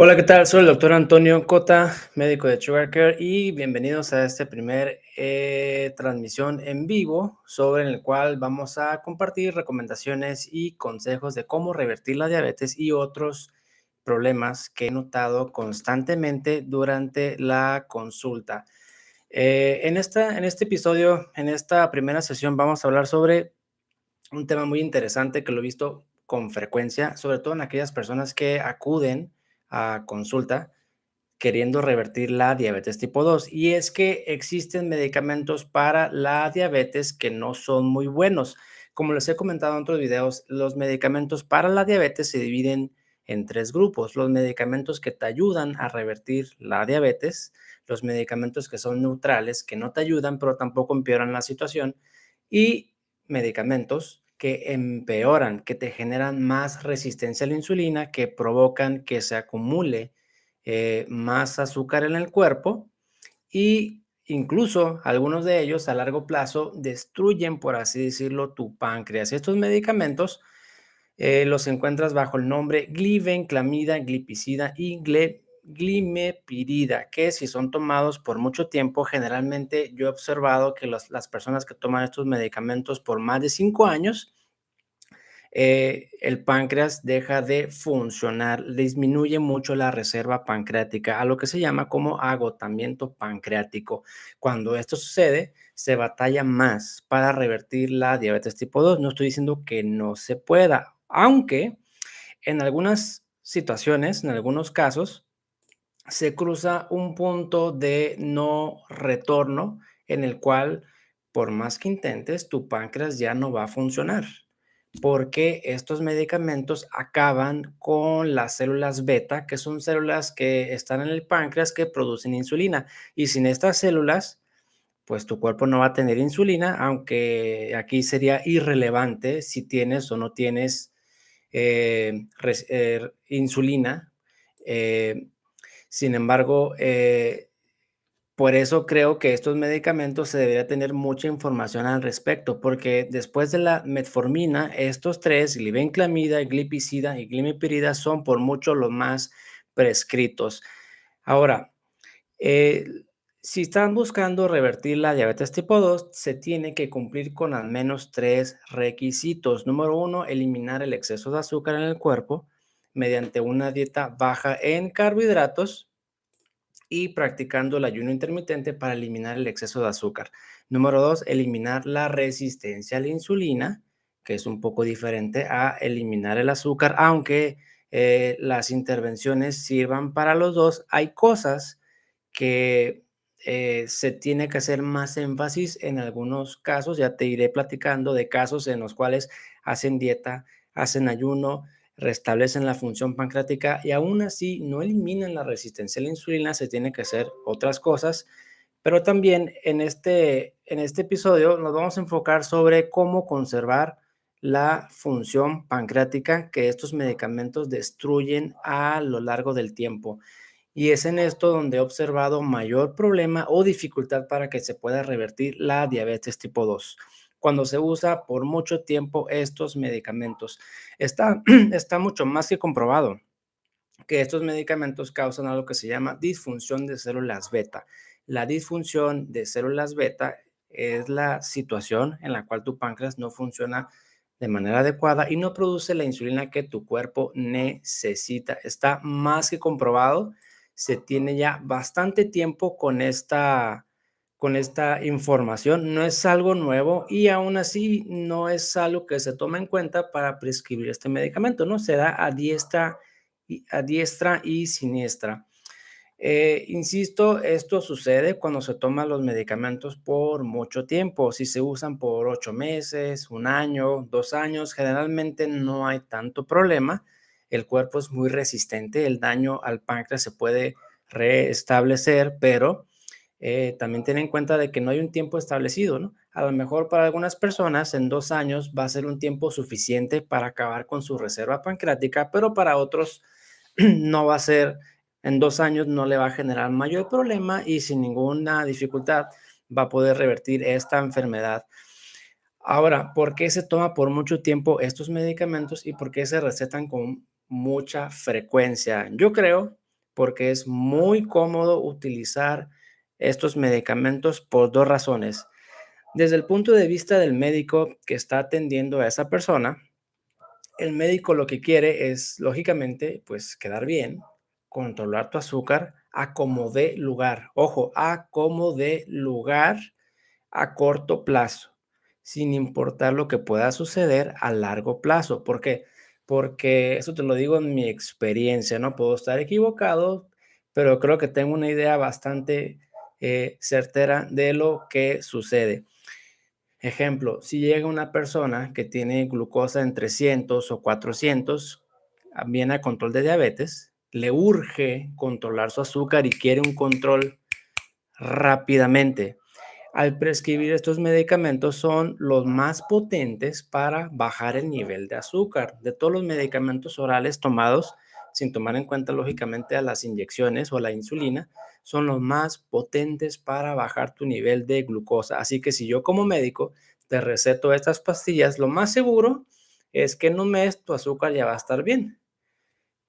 Hola, ¿qué tal? Soy el doctor Antonio Cota, médico de SugarCare, y bienvenidos a este primer transmisión en vivo sobre el cual vamos a compartir recomendaciones y consejos de cómo revertir la diabetes y otros problemas que he notado constantemente durante la consulta. En este episodio, en esta primera sesión, vamos a hablar sobre un tema muy interesante que lo he visto con frecuencia, sobre todo en aquellas personas que acuden a consulta queriendo revertir la diabetes tipo 2. Y es que existen medicamentos para la diabetes que no son muy buenos. Como les he comentado en otros videos, los medicamentos para la diabetes se dividen en tres grupos: los medicamentos que te ayudan a revertir la diabetes, los medicamentos que son neutrales, que no te ayudan pero tampoco empeoran la situación, y medicamentos que empeoran, que te generan más resistencia a la insulina, que provocan que se acumule más azúcar en el cuerpo, y incluso algunos de ellos a largo plazo destruyen, por así decirlo, tu páncreas. Estos medicamentos los encuentras bajo el nombre glibenclamida, glipizida y glimepirida, que si son tomados por mucho tiempo, generalmente yo he observado que las personas que toman estos medicamentos por más de 5 años, el páncreas deja de funcionar, disminuye mucho la reserva pancreática, a lo que se llama como agotamiento pancreático. Cuando esto sucede, se batalla más para revertir la diabetes tipo 2. No estoy diciendo que no se pueda, aunque en algunas situaciones, en algunos casos, se cruza un punto de no retorno en el cual, por más que intentes, tu páncreas ya no va a funcionar, porque estos medicamentos acaban con las células beta, que son células que están en el páncreas que producen insulina. Y sin estas células, pues tu cuerpo no va a tener insulina, aunque aquí sería irrelevante si tienes o no tienes insulina. Eh, Sin embargo, por eso creo que estos medicamentos se debería tener mucha información al respecto, porque después de la metformina, estos tres, glibenclamida, glipizida y glimepirida, son por mucho los más prescritos. Ahora, eh, si están buscando revertir la diabetes tipo 2, se tiene que cumplir con al menos tres requisitos. Número uno, eliminar el exceso de azúcar en el cuerpo mediante una dieta baja en carbohidratos y practicando el ayuno intermitente para eliminar el exceso de azúcar. Número dos, eliminar la resistencia a la insulina, que es un poco diferente a eliminar el azúcar, aunque las intervenciones sirvan para los dos. Hay cosas que se tiene que hacer más énfasis en algunos casos. Ya te iré platicando de casos en los cuales hacen dieta, hacen ayuno, restablecen la función pancreática y aún así no eliminan la resistencia a la insulina. Se tiene que hacer otras cosas, pero también en este episodio nos vamos a enfocar sobre cómo conservar la función pancreática que estos medicamentos destruyen a lo largo del tiempo. Y es en esto donde he observado mayor problema o dificultad para que se pueda revertir la diabetes tipo 2 cuando se usa por mucho tiempo estos medicamentos. Está, está mucho más que comprobado que estos medicamentos causan algo que se llama disfunción de células beta. La disfunción de células beta es la situación en la cual tu páncreas no funciona de manera adecuada y no produce la insulina que tu cuerpo necesita. Está más que comprobado. Se tiene ya bastante tiempo con esta información. No es algo nuevo y aún así no es algo que se toma en cuenta para prescribir este medicamento, ¿no? Se da a diestra y siniestra. Insisto, esto sucede cuando se toman los medicamentos por mucho tiempo. Si se usan por 8 meses, un año, 2 años, generalmente no hay tanto problema. El cuerpo es muy resistente, el daño al páncreas se puede restablecer, pero también ten en cuenta de que no hay un tiempo establecido, ¿no? A lo mejor para algunas personas en 2 años va a ser un tiempo suficiente para acabar con su reserva pancreática, pero para otros no va a ser, en 2 años no le va a generar mayor problema y sin ninguna dificultad va a poder revertir esta enfermedad. Ahora, ¿por qué se toma por mucho tiempo estos medicamentos y por qué se recetan con mucha frecuencia? Yo creo porque es muy cómodo utilizar estos medicamentos por 2 razones. Desde el punto de vista del médico que está atendiendo a esa persona, el médico lo que quiere es, lógicamente, pues quedar bien, controlar tu azúcar a como dé lugar. Ojo, a como dé lugar a corto plazo, sin importar lo que pueda suceder a largo plazo. ¿Por qué? Porque eso te lo digo en mi experiencia, ¿no? Puedo estar equivocado, pero creo que tengo una idea bastante certera de lo que sucede. Ejemplo, si llega una persona que tiene glucosa en 300 o 400, viene a control de diabetes, le urge controlar su azúcar y quiere un control rápidamente. Al prescribir estos medicamentos son los más potentes para bajar el nivel de azúcar. De todos los medicamentos orales tomados, sin tomar en cuenta lógicamente a las inyecciones o la insulina, son los más potentes para bajar tu nivel de glucosa. Así que si yo como médico te receto estas pastillas, lo más seguro es que en un mes tu azúcar ya va a estar bien.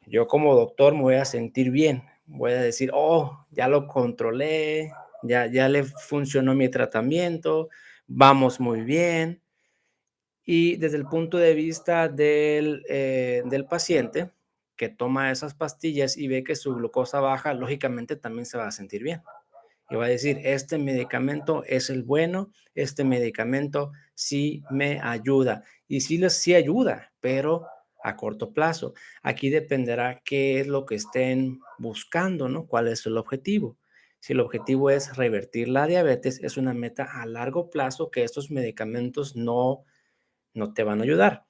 Yo como doctor me voy a sentir bien, voy a decir, oh, ya lo controlé, ya le funcionó mi tratamiento, vamos muy bien. Y desde el punto de vista del paciente que toma esas pastillas y ve que su glucosa baja, lógicamente también se va a sentir bien. Y va a decir, este medicamento es el bueno, este medicamento sí me ayuda. Y sí ayuda, pero a corto plazo. Aquí dependerá qué es lo que estén buscando, ¿no? ¿Cuál es el objetivo? Si el objetivo es revertir la diabetes, es una meta a largo plazo que estos medicamentos no te van a ayudar.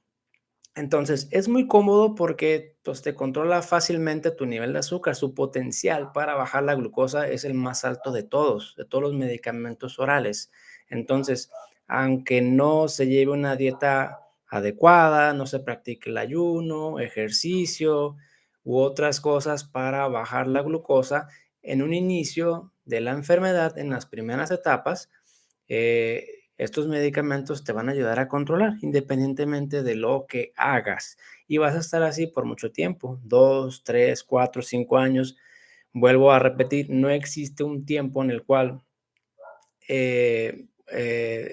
Entonces, es muy cómodo porque, pues, te controla fácilmente tu nivel de azúcar. Su potencial para bajar la glucosa es el más alto de todos los medicamentos orales. Entonces, aunque no se lleve una dieta adecuada, no se practique el ayuno, ejercicio u otras cosas para bajar la glucosa, en un inicio de la enfermedad, en las primeras etapas, estos medicamentos te van a ayudar a controlar independientemente de lo que hagas. Y vas a estar así por mucho tiempo, 2, 3, 4, 5 años. Vuelvo a repetir, no existe un tiempo en el cual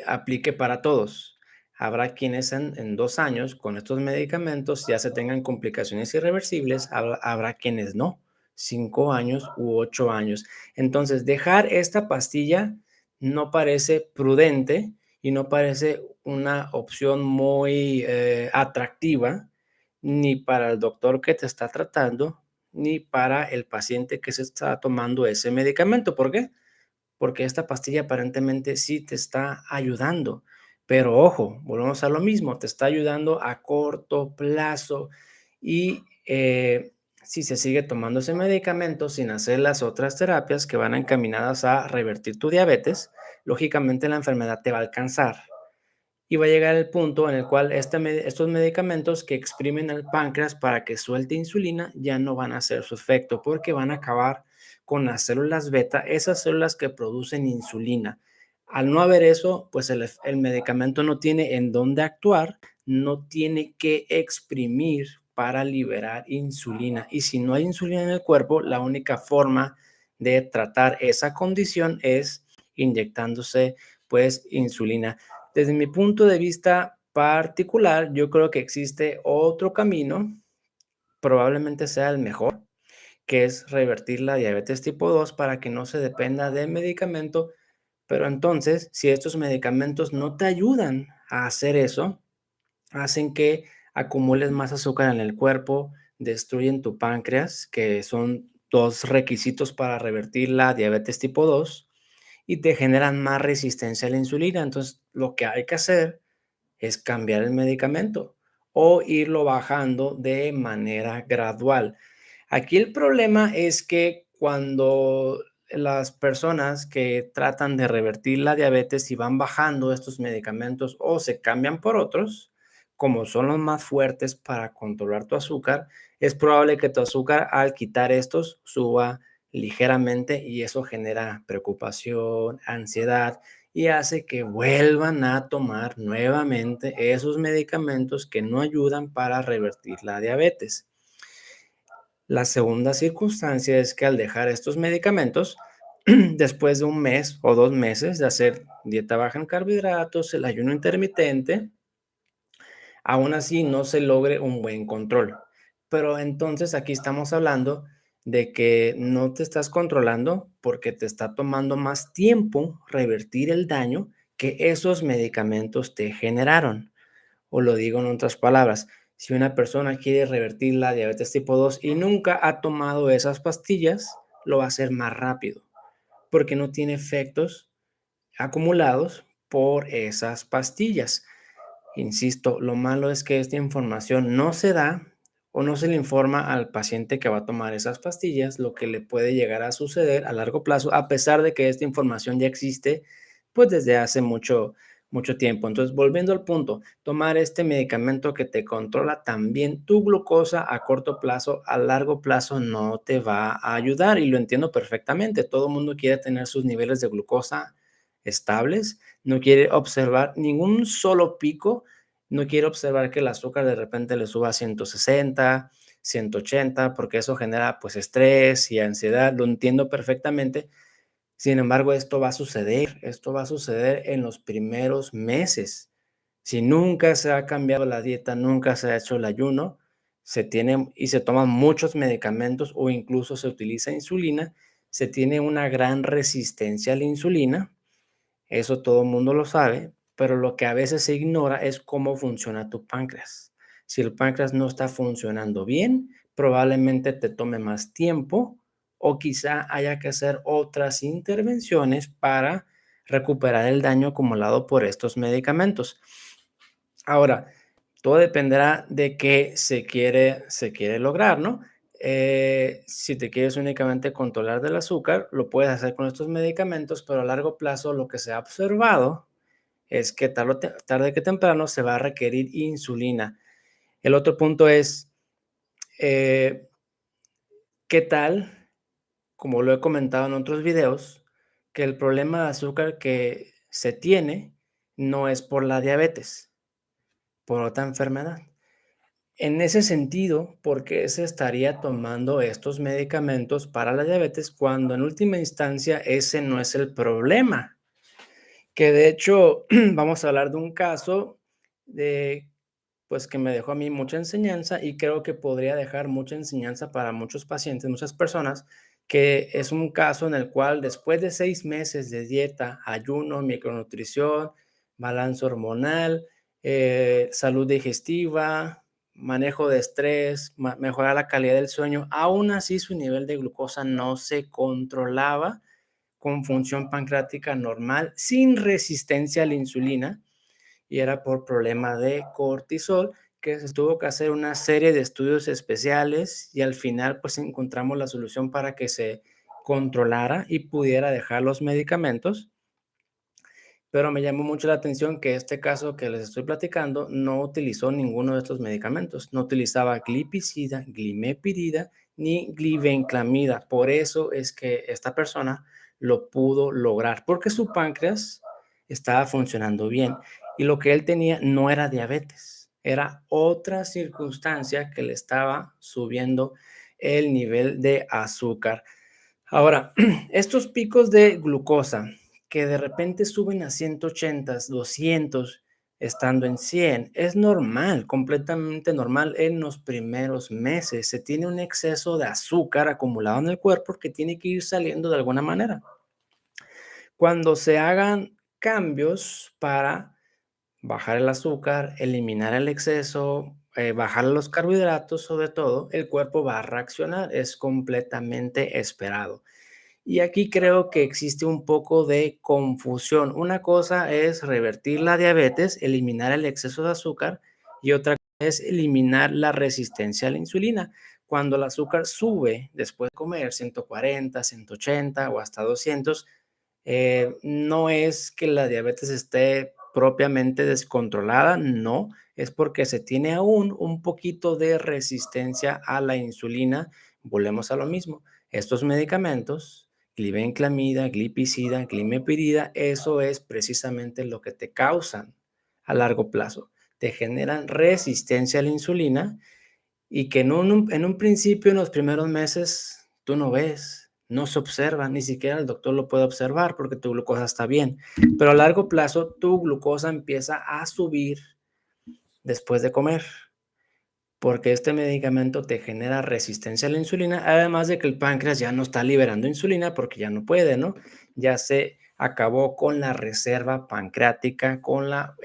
aplique para todos. Habrá quienes en 2 años con estos medicamentos ya se tengan complicaciones irreversibles, habrá quienes no, 5 años u 8 años. Entonces, dejar esta pastilla no parece prudente y no parece una opción muy atractiva ni para el doctor que te está tratando, ni para el paciente que se está tomando ese medicamento. ¿Por qué? Porque esta pastilla aparentemente sí te está ayudando. Pero ojo, volvemos a lo mismo, te está ayudando a corto plazo y si se sigue tomando ese medicamento sin hacer las otras terapias que van encaminadas a revertir tu diabetes, lógicamente la enfermedad te va a alcanzar y va a llegar el punto en el cual estos medicamentos que exprimen el páncreas para que suelte insulina ya no van a hacer su efecto porque van a acabar con las células beta, esas células que producen insulina. Al no haber eso, pues el medicamento no tiene en dónde actuar, no tiene que exprimir para liberar insulina. Y si no hay insulina en el cuerpo, la única forma de tratar esa condición es inyectándose pues insulina. Desde mi punto de vista particular, yo creo que existe otro camino, probablemente sea el mejor, que es revertir la diabetes tipo 2 para que no se dependa del medicamento, pero entonces, si estos medicamentos no te ayudan a hacer eso, hacen que acumules más azúcar en el cuerpo, destruyen tu páncreas, que son 2 requisitos para revertir la diabetes tipo 2 y te generan más resistencia a la insulina. Entonces, lo que hay que hacer es cambiar el medicamento o irlo bajando de manera gradual. Aquí el problema es que cuando las personas que tratan de revertir la diabetes y van bajando estos medicamentos o se cambian por otros, como son los más fuertes para controlar tu azúcar, es probable que tu azúcar al quitar estos suba ligeramente y eso genera preocupación, ansiedad y hace que vuelvan a tomar nuevamente esos medicamentos que no ayudan para revertir la diabetes. La segunda circunstancia es que al dejar estos medicamentos, después de un mes o 2 meses de hacer dieta baja en carbohidratos, el ayuno intermitente, aún así no se logre un buen control. Pero entonces aquí estamos hablando de que no te estás controlando porque te está tomando más tiempo revertir el daño que esos medicamentos te generaron. O lo digo en otras palabras, si una persona quiere revertir la diabetes tipo 2 y nunca ha tomado esas pastillas, lo va a hacer más rápido, porque no tiene efectos acumulados por esas pastillas. Insisto, lo malo es que esta información no se da o no se le informa al paciente que va a tomar esas pastillas, lo que le puede llegar a suceder a largo plazo, a pesar de que esta información ya existe, pues desde hace mucho tiempo. Entonces, volviendo al punto, tomar este medicamento que te controla también tu glucosa a corto plazo, a largo plazo no te va a ayudar y lo entiendo perfectamente. Todo el mundo quiere tener sus niveles de glucosa estables, no quiere observar ningún solo pico, no quiere observar que el azúcar de repente le suba a 160, 180, porque eso genera pues estrés y ansiedad, lo entiendo perfectamente. Sin embargo, esto va a suceder en los primeros meses. Si nunca se ha cambiado la dieta, nunca se ha hecho el ayuno, se tiene y se toman muchos medicamentos o incluso se utiliza insulina, se tiene una gran resistencia a la insulina, eso todo el mundo lo sabe, pero lo que a veces se ignora es cómo funciona tu páncreas. Si el páncreas no está funcionando bien, probablemente te tome más tiempo o quizá haya que hacer otras intervenciones para recuperar el daño acumulado por estos medicamentos. Ahora, todo dependerá de qué se quiere lograr, ¿no? Si te quieres únicamente controlar del azúcar, lo puedes hacer con estos medicamentos, pero a largo plazo lo que se ha observado es que tarde que temprano se va a requerir insulina. El otro punto es, eh, ¿qué tal? Como lo he comentado en otros videos, que el problema de azúcar que se tiene no es por la diabetes, por otra enfermedad. En ese sentido, ¿por qué se estaría tomando estos medicamentos para la diabetes cuando en última instancia ese no es el problema? Que de hecho vamos a hablar de un caso de, pues que me dejó a mí mucha enseñanza y creo que podría dejar mucha enseñanza para muchos pacientes, muchas personas, que es un caso en el cual después de 6 meses de dieta, ayuno, micronutrición, balance hormonal, salud digestiva, manejo de estrés, mejorar la calidad del sueño, aún así su nivel de glucosa no se controlaba con función pancreática normal, sin resistencia a la insulina, y era por problema de cortisol, que se tuvo que hacer una serie de estudios especiales y al final pues encontramos la solución para que se controlara y pudiera dejar los medicamentos. Pero me llamó mucho la atención que este caso que les estoy platicando no utilizó ninguno de estos medicamentos. No utilizaba glipizida, glimepirida ni glibenclamida. Por eso es que esta persona lo pudo lograr, porque su páncreas estaba funcionando bien y lo que él tenía no era diabetes, era otra circunstancia que le estaba subiendo el nivel de azúcar. Ahora, estos picos de glucosa que de repente suben a 180, 200, estando en 100, es normal, completamente normal en los primeros meses. Se tiene un exceso de azúcar acumulado en el cuerpo que tiene que ir saliendo de alguna manera. Cuando se hagan cambios para bajar el azúcar, eliminar el exceso, bajar los carbohidratos, sobre todo, el cuerpo va a reaccionar, es completamente esperado. Y aquí creo que existe un poco de confusión. Una cosa es revertir la diabetes, eliminar el exceso de azúcar y otra es eliminar la resistencia a la insulina. Cuando el azúcar sube después de comer 140, 180 o hasta 200, no es que la diabetes esté propiamente descontrolada, no, es porque se tiene aún un poquito de resistencia a la insulina. Volvemos a lo mismo. Estos medicamentos, glibenclamida, glipizida, glimepirida, eso es precisamente lo que te causan a largo plazo. Te generan resistencia a la insulina y que en un principio, en los primeros meses, tú no ves, no se observa, ni siquiera el doctor lo puede observar porque tu glucosa está bien, pero a largo plazo tu glucosa empieza a subir después de comer, porque este medicamento te genera resistencia a la insulina, además de que el páncreas ya no está liberando insulina porque ya no puede, ¿no? Ya se acabó con la reserva pancreática, con la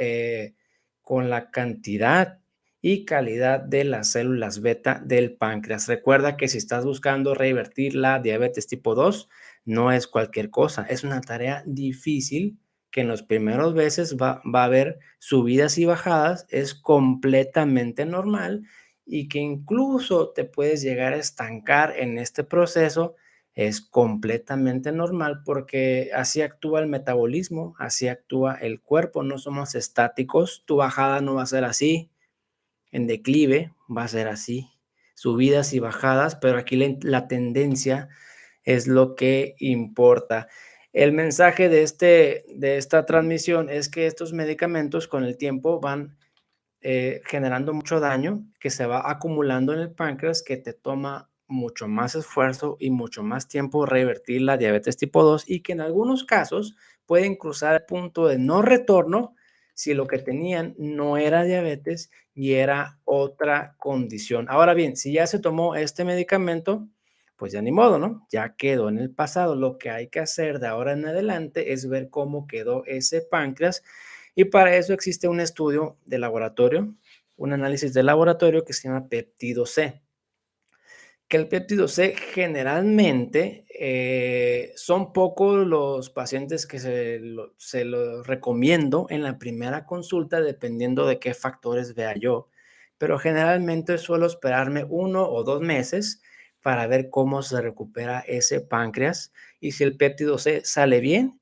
cantidad y calidad de las células beta del páncreas. Recuerda que si estás buscando revertir la diabetes tipo 2, no es cualquier cosa, es una tarea difícil que en los primeros veces va a haber subidas y bajadas, es completamente normal y que incluso te puedes llegar a estancar en este proceso, es completamente normal porque así actúa el metabolismo, así actúa el cuerpo, no somos estáticos, tu bajada no va a ser así, en declive va a ser así, subidas y bajadas, pero aquí la tendencia es lo que importa. El mensaje de esta transmisión es que estos medicamentos con el tiempo van generando mucho daño que se va acumulando en el páncreas, que te toma mucho más esfuerzo y mucho más tiempo revertir la diabetes tipo 2 y que en algunos casos pueden cruzar el punto de no retorno si lo que tenían no era diabetes y era otra condición. Ahora bien, si ya se tomó este medicamento, pues ya ni modo, ¿no? Ya quedó en el pasado. Lo que hay que hacer de ahora en adelante es ver cómo quedó ese páncreas y para eso existe un estudio de laboratorio, un análisis de laboratorio que se llama péptido C. Que el péptido C generalmente son pocos los pacientes que se lo recomiendo en la primera consulta, dependiendo de qué factores vea yo. Pero generalmente suelo esperarme 1 o 2 meses para ver cómo se recupera ese páncreas. Y si el péptido C sale bien,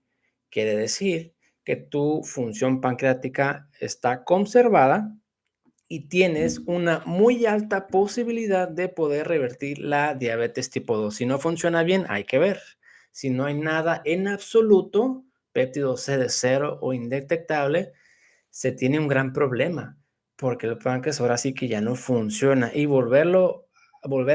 quiere decir que tu función pancreática está conservada y tienes una muy alta posibilidad de poder revertir la diabetes tipo 2. Si no funciona bien, hay que ver. Si no hay nada en absoluto, péptido C de cero o indetectable, se tiene un gran problema, porque el páncreas ahora sí que ya no funciona y volver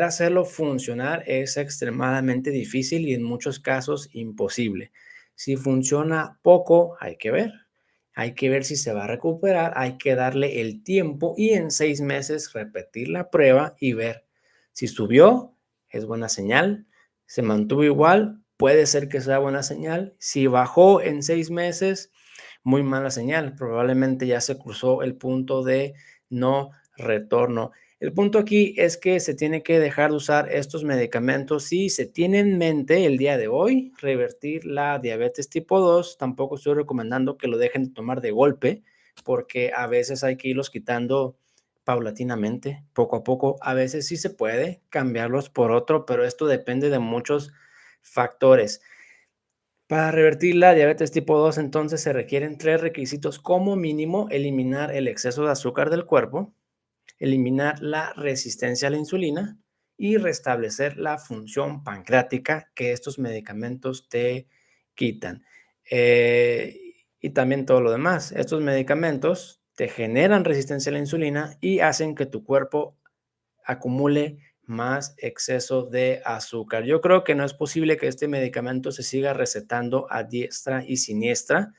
a hacerlo funcionar es extremadamente difícil y en muchos casos imposible. Si funciona poco, hay que ver si se va a recuperar, hay que darle el tiempo y en 6 meses repetir la prueba y ver si subió, es buena señal, se mantuvo igual, puede ser que sea buena señal, si bajó en 6 meses, muy mala señal, probablemente ya se cruzó el punto de no retorno. El punto aquí es que se tiene que dejar de usar estos medicamentos si se tiene en mente el día de hoy revertir la diabetes tipo 2. Tampoco estoy recomendando que lo dejen de tomar de golpe, porque a veces hay que irlos quitando paulatinamente, poco a poco. A veces sí se puede cambiarlos por otro, pero esto depende de muchos factores. Para revertir la diabetes tipo 2, entonces se requieren 3 requisitos como mínimo: eliminar el exceso de azúcar del cuerpo, eliminar la resistencia a la insulina y restablecer la función pancreática que estos medicamentos te quitan. Eh, y también todo lo demás. Estos medicamentos te generan resistencia a la insulina y hacen que tu cuerpo acumule más exceso de azúcar. Yo creo que no es posible que este medicamento se siga recetando a diestra y siniestra.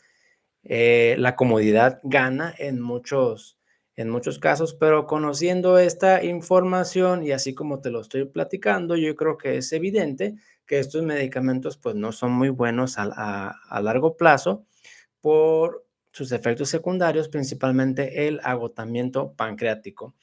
La comodidad gana en muchos casos, pero conociendo esta información y así como te lo estoy platicando, yo creo que es evidente que estos medicamentos pues no son muy buenos a largo plazo por sus efectos secundarios, principalmente el agotamiento pancreático.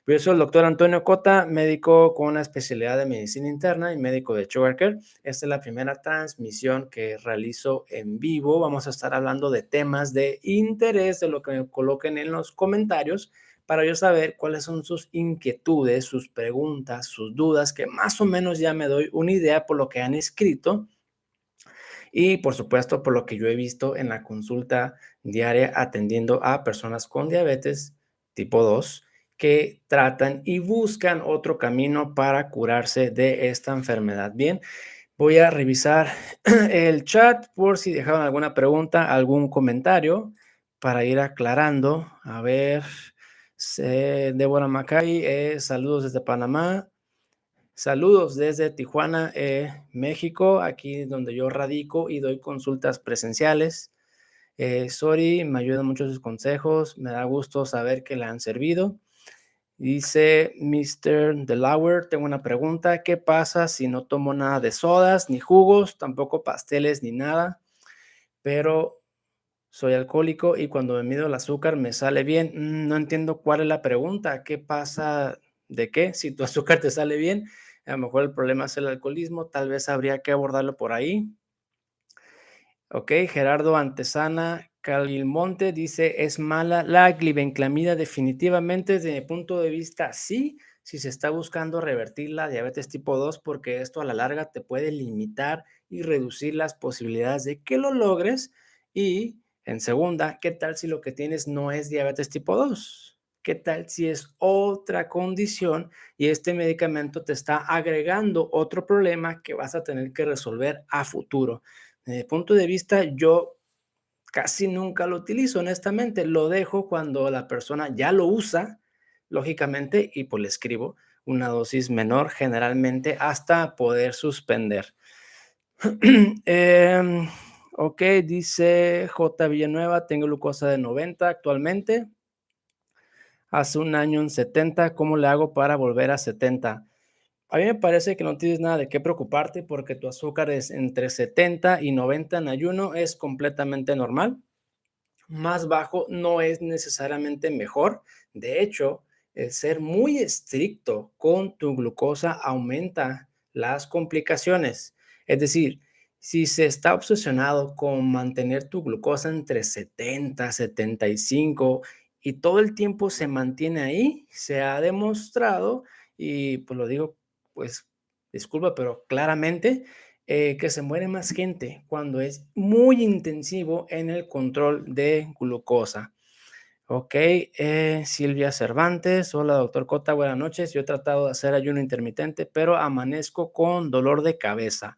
Yo soy el doctor Antonio Cota, médico con una especialidad de medicina interna y médico de Sugar Care. Esta es la primera transmisión que realizo en vivo. Vamos a estar hablando de temas de interés, de lo que me coloquen en los comentarios, para yo saber cuáles son sus inquietudes, sus preguntas, sus dudas, que más o menos ya me doy una idea por lo que han escrito y por supuesto por lo que yo he visto en la consulta diaria atendiendo a personas con diabetes tipo 2 que tratan y buscan otro camino para curarse de esta enfermedad. Bien, voy a revisar el chat por si dejaron alguna pregunta, algún comentario para ir aclarando. A ver Débora Macay, saludos desde Panamá. Saludos desde Tijuana, México, aquí donde yo radico y doy consultas presenciales. Sorry, me ayudan mucho sus consejos, me da gusto saber que le han servido. Dice Mr. Delaware, tengo una pregunta, ¿qué pasa si no tomo nada de sodas, ni jugos, tampoco pasteles, ni nada? Pero soy alcohólico y cuando me mido el azúcar me sale bien. No entiendo cuál es la pregunta. ¿Qué pasa? ¿De qué? Si tu azúcar te sale bien, a lo mejor el problema es el alcoholismo. Tal vez habría que abordarlo por ahí. Ok, Gerardo Antesana Calilmonte dice, ¿es mala la glibenclamida? Definitivamente, desde mi punto de vista, sí, si se está buscando revertir la diabetes tipo 2, porque esto a la larga te puede limitar y reducir las posibilidades de que lo logres. Y en segunda, ¿qué tal si lo que tienes no es diabetes tipo 2? ¿Qué tal si es otra condición y este medicamento te está agregando otro problema que vas a tener que resolver a futuro? Desde mi punto de vista, yo casi nunca lo utilizo, honestamente. Lo dejo cuando la persona ya lo usa, lógicamente, y pues le escribo una dosis menor, generalmente hasta poder suspender. Em, ok, dice J. Villanueva, tengo glucosa de 90 actualmente. Hace un año en 70, ¿cómo le hago para volver a 70? A mí me parece que no tienes nada de qué preocuparte porque tu azúcar es entre 70 y 90 en ayuno, es completamente normal. Más bajo no es necesariamente mejor. De hecho, el ser muy estricto con tu glucosa aumenta las complicaciones. Es decir, si se está obsesionado con mantener tu glucosa entre 70, 75 y todo el tiempo se mantiene ahí, se ha demostrado, y pues lo digo, pues disculpa, pero claramente que se muere más gente cuando es muy intensivo en el control de glucosa. Ok, Silvia Cervantes, hola doctor Cota, buenas noches. Yo he tratado de hacer ayuno intermitente, pero amanezco con dolor de cabeza.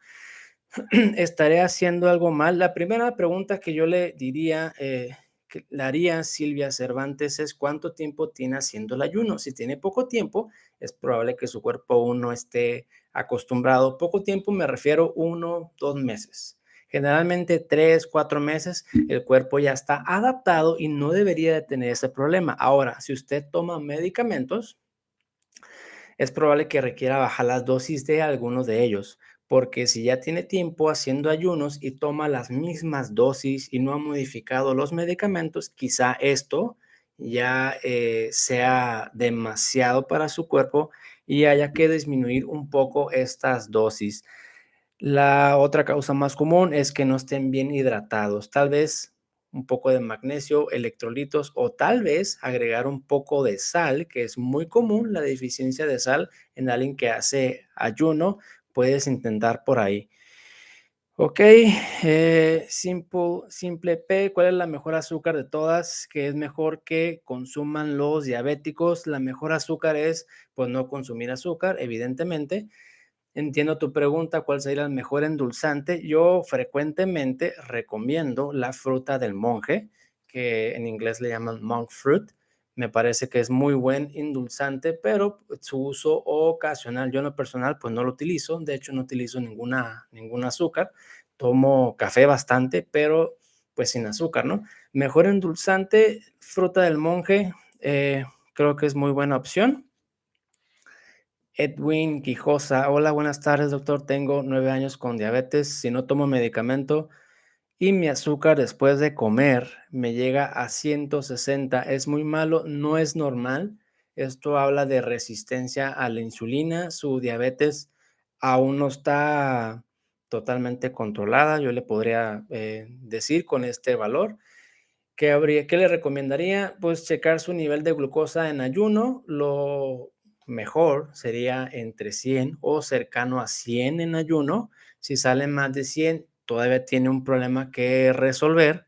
¿Estaré haciendo algo mal? La primera pregunta que yo le diría, que le haría a Silvia Cervantes es ¿cuánto tiempo tiene haciendo el ayuno? Si tiene poco tiempo, es probable que su cuerpo aún no esté acostumbrado. Poco tiempo me refiero 1, 2 meses. Generalmente 3, 4 meses, el cuerpo ya está adaptado y no debería de tener ese problema. Ahora, si usted toma medicamentos, es probable que requiera bajar las dosis de algunos de ellos, porque si ya tiene tiempo haciendo ayunos y toma las mismas dosis y no ha modificado los medicamentos, quizá esto ya sea demasiado para su cuerpo y haya que disminuir un poco estas dosis. La otra causa más común es que no estén bien hidratados, tal vez un poco de magnesio, electrolitos o tal vez agregar un poco de sal, que es muy común la deficiencia de sal en alguien que hace ayuno, puedes intentar por ahí. Ok, Simple P, ¿cuál es la mejor azúcar de todas? ¿Que es mejor que consuman los diabéticos? La mejor azúcar es, pues, no consumir azúcar, evidentemente. Entiendo tu pregunta, ¿cuál sería el mejor endulzante? Yo frecuentemente recomiendo la fruta del monje, que en inglés le llaman monk fruit. Me parece que es muy buen endulzante, pero su uso ocasional, yo en lo personal, pues no lo utilizo. De hecho, no utilizo ningún azúcar. Tomo café bastante, pero pues sin azúcar, ¿no? Mejor endulzante, fruta del monje, creo que es muy buena opción. Edwin Quijosa, hola, buenas tardes, doctor. Tengo 9 años con diabetes. Si no tomo medicamento y mi azúcar después de comer me llega a 160, ¿es muy malo? No es normal. Esto habla de resistencia a la insulina. Su diabetes aún no está totalmente controlada. Yo le podría decir con este valor. ¿Qué le recomendaría? Pues checar su nivel de glucosa en ayuno. Lo mejor sería entre 100 o cercano a 100 en ayuno. Si sale más de 100, todavía tiene un problema que resolver.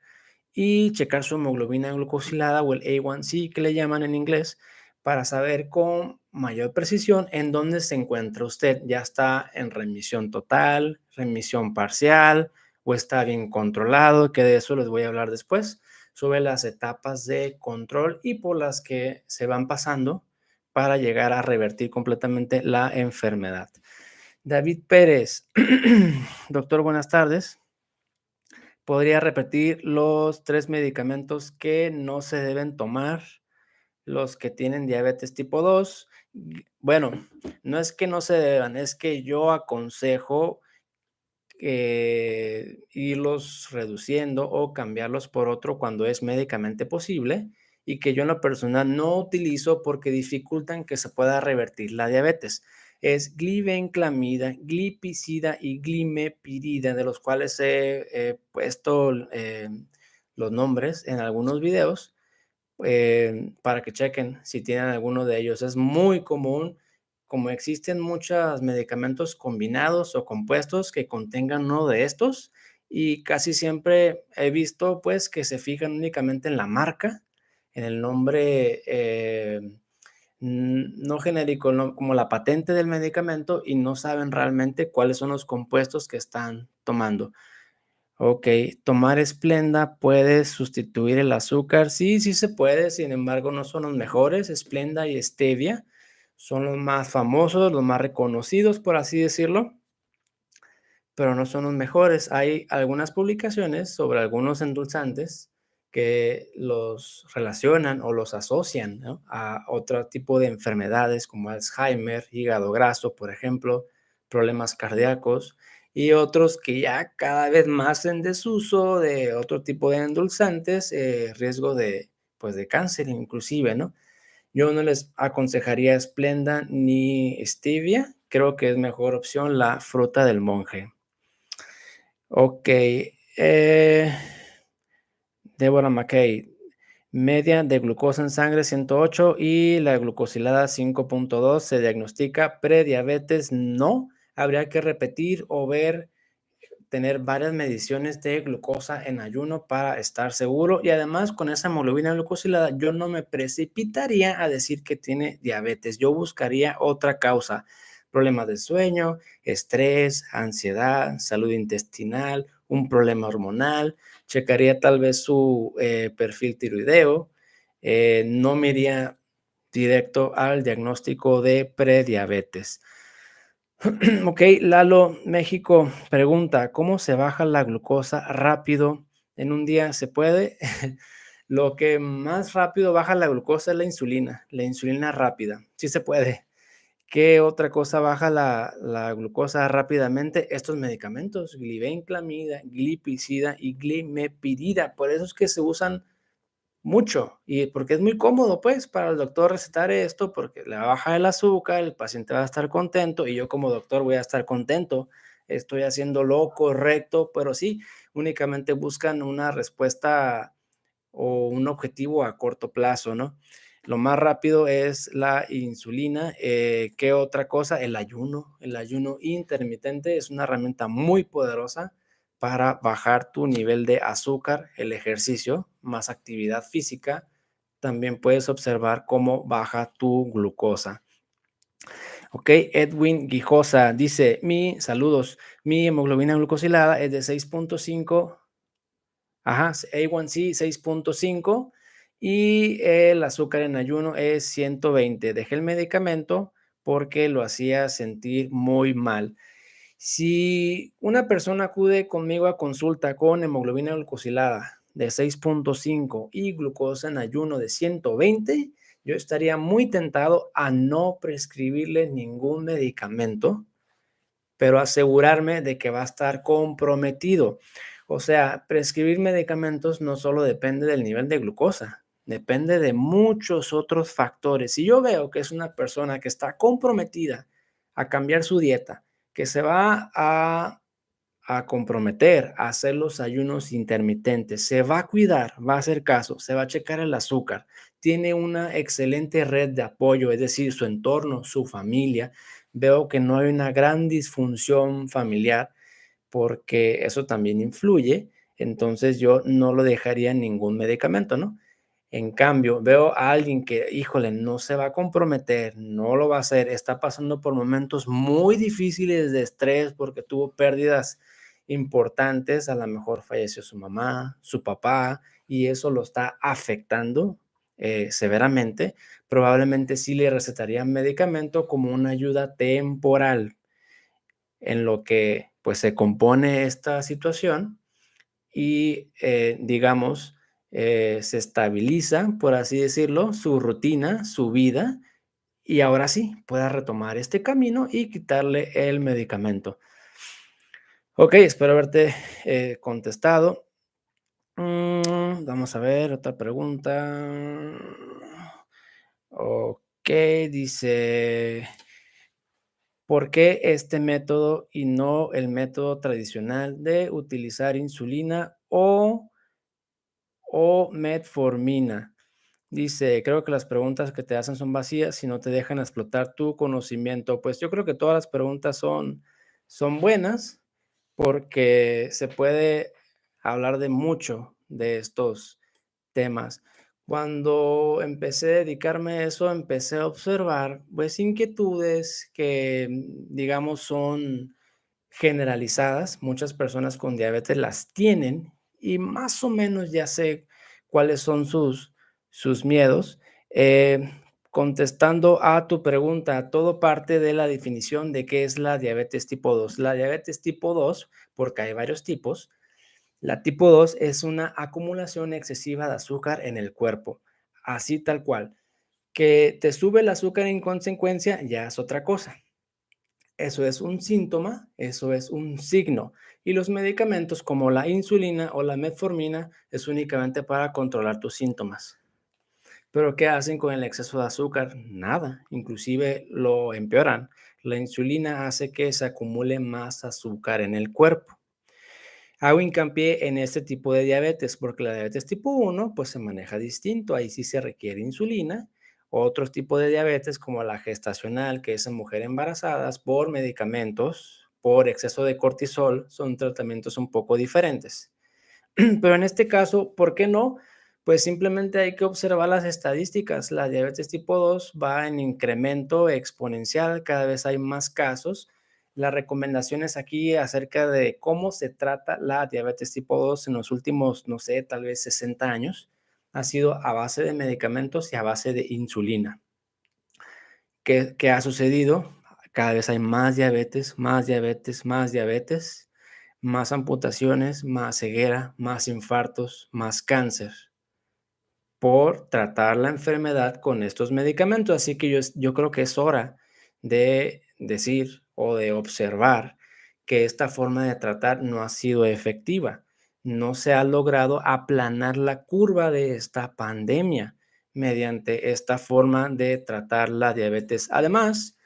Y checar su hemoglobina glucosilada o el A1C, que le llaman en inglés, para saber con mayor precisión en dónde se encuentra usted. ¿Ya está en remisión total, remisión parcial o está bien controlado? Que de eso les voy a hablar después. sobre las etapas de control y por las que se van pasando para llegar a revertir completamente la enfermedad. David Pérez, doctor, buenas tardes. ¿Podría repetir los 3 medicamentos que no se deben tomar los que tienen diabetes tipo 2? Bueno, no es que no se deban, es que yo aconsejo irlos reduciendo o cambiarlos por otro cuando es médicamente posible y que yo en lo personal no utilizo porque dificultan que se pueda revertir la diabetes. Es glibenclamida, glipizida y glimepirida, de los cuales he puesto los nombres en algunos videos para que chequen si tienen alguno de ellos. Es muy común, como existen muchos medicamentos combinados o compuestos que contengan uno de estos, y casi siempre he visto pues que se fijan únicamente en la marca, en el nombre no genérico, como la patente del medicamento, y no saben realmente cuáles son los compuestos que están tomando. Ok, tomar Splenda puede sustituir el azúcar. Sí, sí se puede, sin embargo, no son los mejores. Splenda y Stevia son los más famosos, los más reconocidos, por así decirlo, pero no son los mejores. Hay algunas publicaciones sobre algunos endulzantes que los relacionan o los asocian, ¿no?, a otro tipo de enfermedades como Alzheimer, hígado graso, por ejemplo, problemas cardíacos, y otros que ya cada vez más en desuso de otro tipo de endulzantes, riesgo de, pues, de cáncer inclusive, ¿no? Yo no les aconsejaría Splenda ni Stevia. Creo que es mejor opción la fruta del monje. Ok, Débora McKay, media de glucosa en sangre 108 y la glucosilada 5.2, se diagnostica prediabetes. No, habría que repetir o ver, tener varias mediciones de glucosa en ayuno para estar seguro, y además con esa hemoglobina glucosilada yo no me precipitaría a decir que tiene diabetes. Yo buscaría otra causa: problemas de sueño, estrés, ansiedad, salud intestinal, un problema hormonal. Checaría tal vez su perfil tiroideo. No me iría directo al diagnóstico de prediabetes. Ok, Lalo México pregunta: ¿cómo se baja la glucosa rápido en un día? ¿Se puede? Lo que más rápido baja la glucosa es la insulina rápida. Sí se puede. ¿Qué otra cosa baja la glucosa rápidamente? Estos medicamentos: glibenclamida, glipizida y glimepirida. Por eso es que se usan mucho, y porque es muy cómodo, pues, para el doctor recetar esto, porque le baja el azúcar, el paciente va a estar contento y yo como doctor voy a estar contento. Estoy haciendo lo correcto, pero sí, únicamente buscan una respuesta o un objetivo a corto plazo, ¿no? Lo más rápido es la insulina. ¿Qué otra cosa? El ayuno. El ayuno intermitente es una herramienta muy poderosa para bajar tu nivel de azúcar. El ejercicio más actividad física, también puedes observar cómo baja tu glucosa. Ok, Edwin Guijosa dice: saludos, mi hemoglobina glucosilada es de 6.5. Ajá, A1C 6.5 y el azúcar en ayuno es 120. Dejé el medicamento porque lo hacía sentir muy mal. Si una persona acude conmigo a consulta con hemoglobina glucosilada de 6.5 y glucosa en ayuno de 120, yo estaría muy tentado a no prescribirle ningún medicamento, pero asegurarme de que va a estar comprometido. O sea, prescribir medicamentos no solo depende del nivel de glucosa, depende de muchos otros factores. Si yo veo que es una persona que está comprometida a cambiar su dieta, que se va a comprometer a hacer los ayunos intermitentes, se va a cuidar, va a hacer caso, se va a checar el azúcar, tiene una excelente red de apoyo, es decir, su entorno, su familia, veo que no hay una gran disfunción familiar, porque eso también influye, entonces yo no lo dejaría en ningún medicamento, ¿no? En cambio, veo a alguien que, híjole, no se va a comprometer, no lo va a hacer, está pasando por momentos muy difíciles de estrés porque tuvo pérdidas importantes, a lo mejor falleció su mamá, su papá, y eso lo está afectando severamente, probablemente sí le recetarían medicamento como una ayuda temporal en lo que pues se compone esta situación y digamos se estabiliza, por así decirlo, su rutina, su vida y ahora sí pueda retomar este camino y quitarle el medicamento. Ok, espero haberte contestado. Vamos a ver otra pregunta. Ok, dice, ¿por qué este método y no el método tradicional de utilizar insulina o metformina? Dice, creo que las preguntas que te hacen son vacías y no te dejan explotar tu conocimiento. Pues yo creo que todas las preguntas son buenas porque se puede hablar de mucho de estos temas. Cuando empecé a dedicarme a eso, empecé a observar, pues, inquietudes que, digamos, son generalizadas. Muchas personas con diabetes las tienen y más o menos ya sé cuáles son sus miedos. Eh, Contestando a tu pregunta, todo parte de la definición de qué es la diabetes tipo 2. La diabetes tipo 2, porque hay varios tipos, la tipo 2 es una acumulación excesiva de azúcar en el cuerpo, así tal cual. Que te sube el azúcar en consecuencia ya es otra cosa. Eso es un síntoma, eso es un signo. Y los medicamentos como la insulina o la metformina es únicamente para controlar tus síntomas. Pero ¿qué hacen con el exceso de azúcar? Nada, inclusive lo empeoran. La insulina hace que se acumule más azúcar en el cuerpo. Hago hincapié en este tipo de diabetes porque la diabetes tipo 1 pues se maneja distinto, ahí sí se requiere insulina. Otros tipos de diabetes como la gestacional, que es en mujeres embarazadas por medicamentos, por exceso de cortisol, son tratamientos un poco diferentes. Pero en este caso, ¿por qué no? Pues simplemente hay que observar las estadísticas. La diabetes tipo 2 va en incremento exponencial, cada vez hay más casos. Las recomendaciones aquí acerca de cómo se trata la diabetes tipo 2 en los últimos, no sé, tal vez 60 años, ha sido a base de medicamentos y a base de insulina. ¿Qué ha sucedido? Cada vez hay más diabetes, más diabetes, más diabetes, más amputaciones, más ceguera, más infartos, más cáncer por tratar la enfermedad con estos medicamentos. Así que yo creo que es hora de decir o de observar que esta forma de tratar no ha sido efectiva. No se ha logrado aplanar la curva de esta pandemia mediante esta forma de tratar la diabetes. Además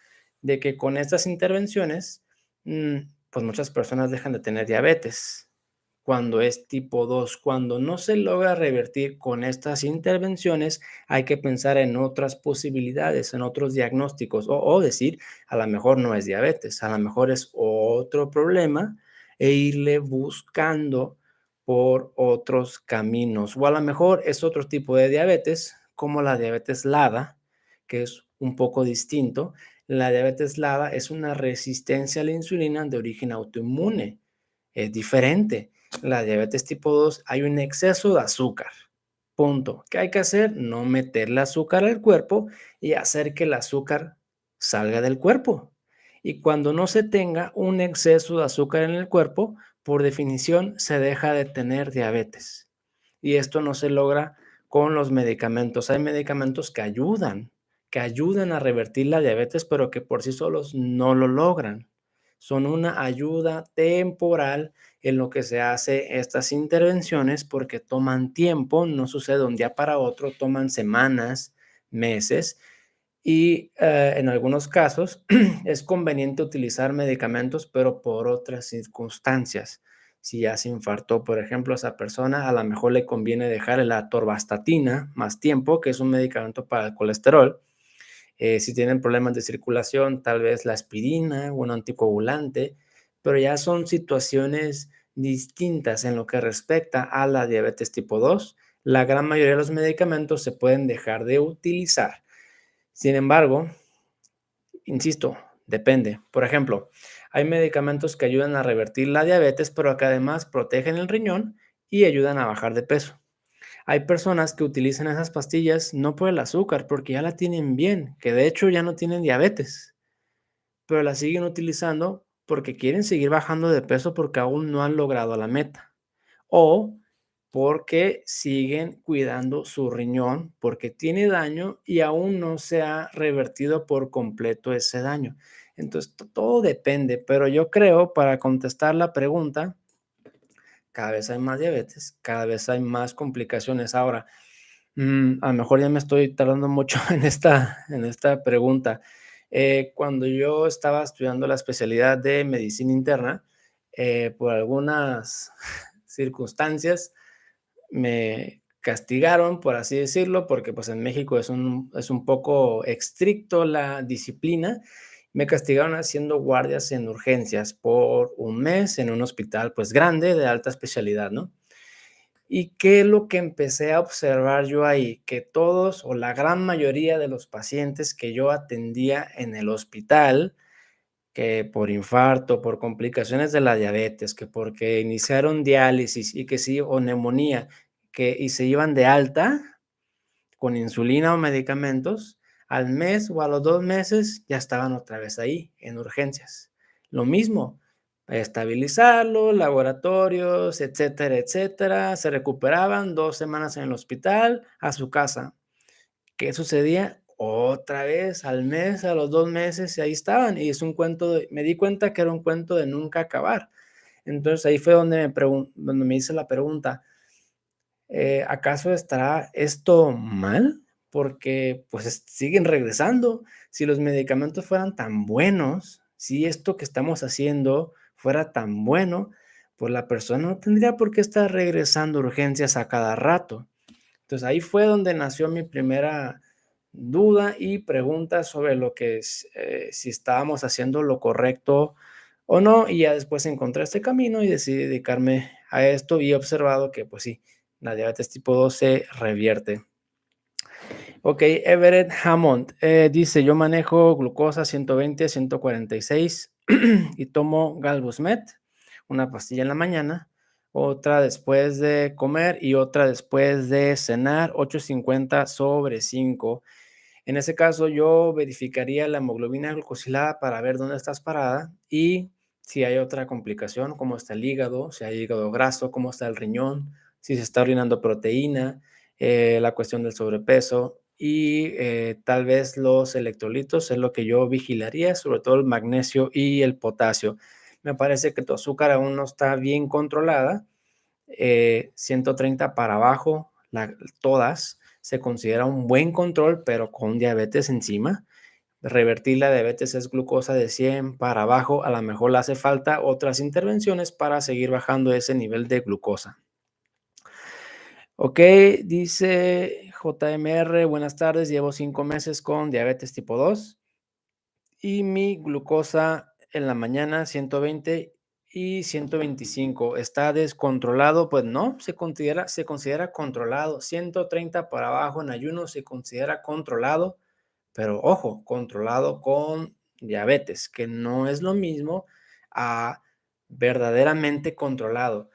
de que con estas intervenciones, mm, pues muchas personas dejan de tener diabetes cuando es tipo 2. Cuando no se logra revertir con estas intervenciones, hay que pensar en otras posibilidades, en otros diagnósticos o decir, a lo mejor no es diabetes, a lo mejor es otro problema e irle buscando por otros caminos. O a lo mejor es otro tipo de diabetes, como la diabetes LADA, que es un poco distinto. La diabetes LADA es una resistencia a la insulina de origen autoinmune. Es diferente. La diabetes tipo 2 hay un exceso de azúcar. Punto. ¿Qué hay que hacer? No meterle azúcar al cuerpo y hacer que el azúcar salga del cuerpo. Y cuando no se tenga un exceso de azúcar en el cuerpo, por definición se deja de tener diabetes. Y esto no se logra con los medicamentos. Hay medicamentos que ayudan a revertir la diabetes, pero que por sí solos no lo logran. Son una ayuda temporal en lo que se hace estas intervenciones porque toman tiempo, no sucede de un día para otro, toman semanas, meses y en algunos casos es conveniente utilizar medicamentos, pero por otras circunstancias. Si ya se infartó, por ejemplo, a esa persona, a lo mejor le conviene dejarle la atorvastatina más tiempo, que es un medicamento para el colesterol. Si tienen problemas de circulación, tal vez la aspirina o un anticoagulante, pero ya son situaciones distintas en lo que respecta a la diabetes tipo 2. La gran mayoría de los medicamentos se pueden dejar de utilizar. Sin embargo, insisto, depende. Por ejemplo, hay medicamentos que ayudan a revertir la diabetes, pero que además protegen el riñón y ayudan a bajar de peso. Hay personas que utilizan esas pastillas no por el azúcar, porque ya la tienen bien, que de hecho ya no tienen diabetes, pero la siguen utilizando porque quieren seguir bajando de peso porque aún no han logrado la meta. O porque siguen cuidando su riñón porque tiene daño y aún no se ha revertido por completo ese daño. Entonces, todo depende, pero yo creo, para contestar la pregunta, cada vez hay más diabetes, cada vez hay más complicaciones. Ahora, a lo mejor ya me estoy tardando mucho en esta pregunta. Cuando yo estaba estudiando la especialidad de medicina interna, por algunas circunstancias, me castigaron, por así decirlo, porque pues en México es un poco estricto la disciplina. Me castigaron haciendo guardias en urgencias por un mes en un hospital pues grande de alta especialidad, ¿no? ¿Y qué es lo que empecé a observar yo ahí? Que todos o la gran mayoría de los pacientes que yo atendía en el hospital, que por infarto, por complicaciones de la diabetes, que porque iniciaron diálisis y que sí, o neumonía, que y se iban de alta con insulina o medicamentos, al mes o a los 2 meses ya estaban otra vez ahí, en urgencias. Lo mismo, estabilizarlo, laboratorios, etcétera, etcétera, se recuperaban, 2 semanas en el hospital, a su casa. ¿Qué sucedía? Otra vez al mes, a los 2 meses, y ahí estaban. Y es un cuento de me di cuenta que era un cuento de nunca acabar. Entonces, ahí fue donde me hice la pregunta, ¿acaso estará esto mal? Porque, pues, siguen regresando. Si los medicamentos fueran tan buenos, si esto que estamos haciendo fuera tan bueno, pues la persona no tendría por qué estar regresando a urgencias a cada rato. Entonces, ahí fue donde nació mi primera duda y pregunta sobre lo que es, si estábamos haciendo lo correcto o no, y ya después encontré este camino y decidí dedicarme a esto y he observado que, pues sí, la diabetes tipo 2 se revierte. Ok, Everett Hammond dice, yo manejo glucosa 120, 146 y tomo Galbusmet, una pastilla en la mañana, otra después de comer y otra después de cenar, 850/5. En ese caso, yo verificaría la hemoglobina glucosilada para ver dónde estás parada y si hay otra complicación, cómo está el hígado, si hay hígado graso, cómo está el riñón, si se está orinando proteína, la cuestión del sobrepeso y tal vez los electrolitos es lo que yo vigilaría, sobre todo el magnesio y el potasio. Me parece que tu azúcar aún no está bien controlada, 130 para abajo, todas, se considera un buen control, pero con diabetes encima. Revertir la diabetes es glucosa de 100 para abajo, a lo mejor le hace falta otras intervenciones para seguir bajando ese nivel de glucosa. Ok, dice JMR, buenas tardes, llevo 5 meses con diabetes tipo 2 y mi glucosa en la mañana 120 y 125. ¿Está descontrolado? Pues no, se considera controlado. 130 para abajo en ayuno se considera controlado, pero ojo, controlado con diabetes, que no es lo mismo a verdaderamente controlado.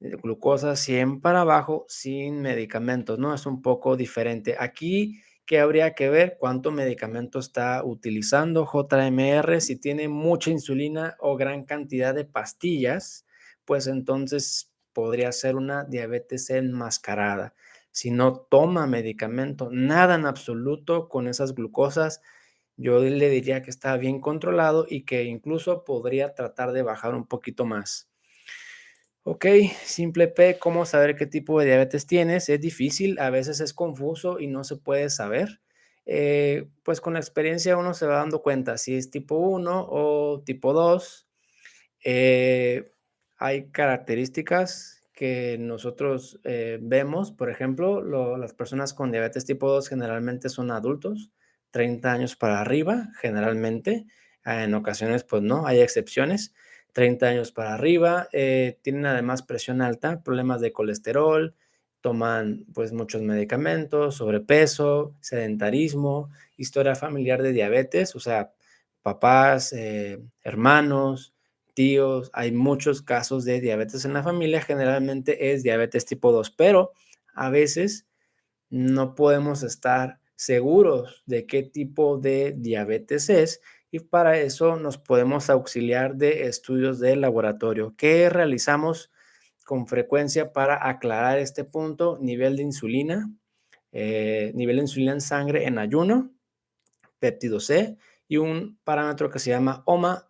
Glucosa 100 para abajo sin medicamentos, ¿no? Es un poco diferente. Aquí, ¿qué habría que ver? ¿Cuánto medicamento está utilizando JMR? Si tiene mucha insulina o gran cantidad de pastillas, pues entonces podría ser una diabetes enmascarada. Si no toma medicamento, nada en absoluto con esas glucosas, yo le diría que está bien controlado y que incluso podría tratar de bajar un poquito más. Ok, simple P, ¿cómo saber qué tipo de diabetes tienes? Es difícil, a veces es confuso y no se puede saber. Pues con la experiencia uno se va dando cuenta si es tipo 1 o tipo 2. Eh, Hay características que nosotros vemos, por ejemplo, las personas con diabetes tipo 2 generalmente son adultos, 30 años para arriba, generalmente. En ocasiones, pues no, hay excepciones. 30 años para arriba, tienen además presión alta, problemas de colesterol, toman pues muchos medicamentos, sobrepeso, sedentarismo, historia familiar de diabetes, o sea, papás, hermanos, tíos, hay muchos casos de diabetes en la familia, generalmente es diabetes tipo 2, pero a veces no podemos estar seguros de qué tipo de diabetes es y para eso nos podemos auxiliar de estudios de laboratorio que realizamos con frecuencia para aclarar este punto: nivel de insulina en sangre en ayuno, péptido C y un parámetro que se llama HOMA,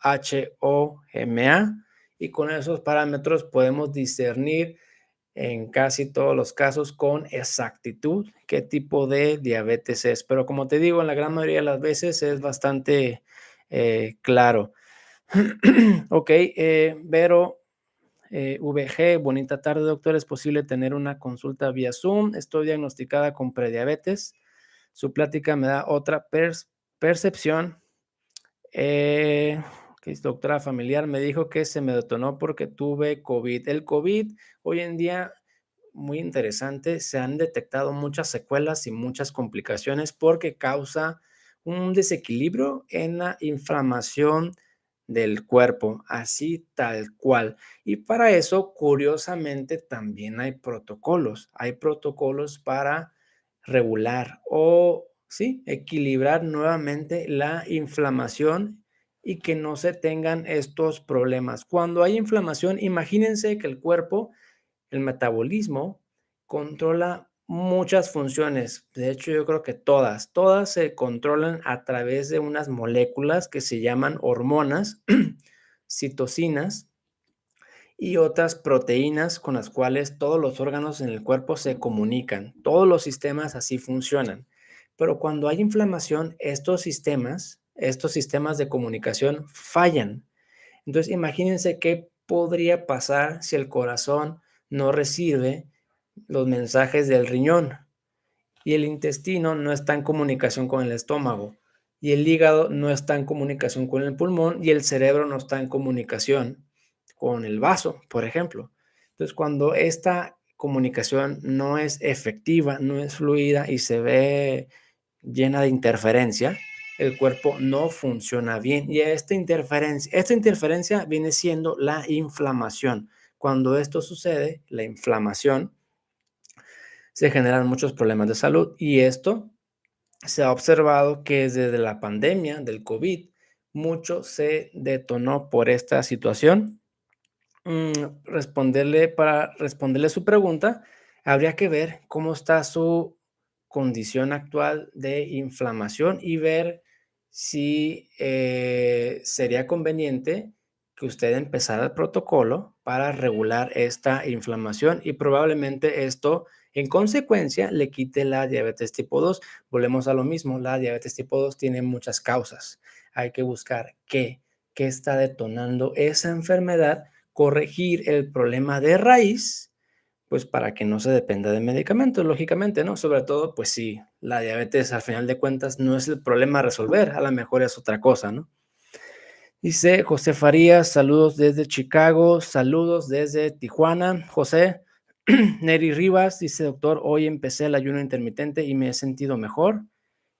HOMA, y con esos parámetros podemos discernir en casi todos los casos con exactitud qué tipo de diabetes es. Pero como te digo, en la gran mayoría de las veces es bastante claro. Ok, Vero VG, bonita tarde, doctor. ¿Es posible tener una consulta vía Zoom? Estoy diagnosticada con prediabetes. Su plática me da otra percepción. Que es doctora familiar, me dijo que se me detonó porque tuve COVID. El COVID hoy en día, muy interesante, se han detectado muchas secuelas y muchas complicaciones porque causa un desequilibrio en la inflamación del cuerpo, así tal cual. Y para eso, curiosamente, también hay protocolos. Hay protocolos para regular o, sí, equilibrar nuevamente la inflamación y que no se tengan estos problemas. Cuando hay inflamación, imagínense que el cuerpo, el metabolismo, controla muchas funciones. De hecho, yo creo que todas se controlan a través de unas moléculas que se llaman hormonas, citocinas y otras proteínas con las cuales todos los órganos en el cuerpo se comunican. Todos los sistemas así funcionan. Pero cuando hay inflamación, estos sistemas de comunicación fallan. Entonces, imagínense qué podría pasar si el corazón no recibe los mensajes del riñón y el intestino no está en comunicación con el estómago y el hígado no está en comunicación con el pulmón y el cerebro no está en comunicación con el vaso, por ejemplo. Entonces, cuando esta comunicación no es efectiva, no es fluida y se ve llena de interferencia, el cuerpo no funciona bien. Y esta interferencia viene siendo la inflamación. Cuando esto sucede, la inflamación, se generan muchos problemas de salud y esto se ha observado que desde la pandemia del COVID, mucho se detonó por esta situación. Para responderle su pregunta, habría que ver cómo está su condición actual de inflamación y ver si sería conveniente que usted empezara el protocolo para regular esta inflamación y probablemente esto, en consecuencia, le quite la diabetes tipo 2. Volvemos a lo mismo, la diabetes tipo 2 tiene muchas causas. Hay que buscar qué está detonando esa enfermedad, corregir el problema de raíz, pues para que no se dependa de medicamentos, lógicamente, ¿no? Sobre todo, pues si la diabetes al final de cuentas no es el problema a resolver, a lo mejor es otra cosa, ¿no? Dice José Farías, saludos desde Chicago, saludos desde Tijuana. José, Neri Rivas dice, doctor, hoy empecé el ayuno intermitente y me he sentido mejor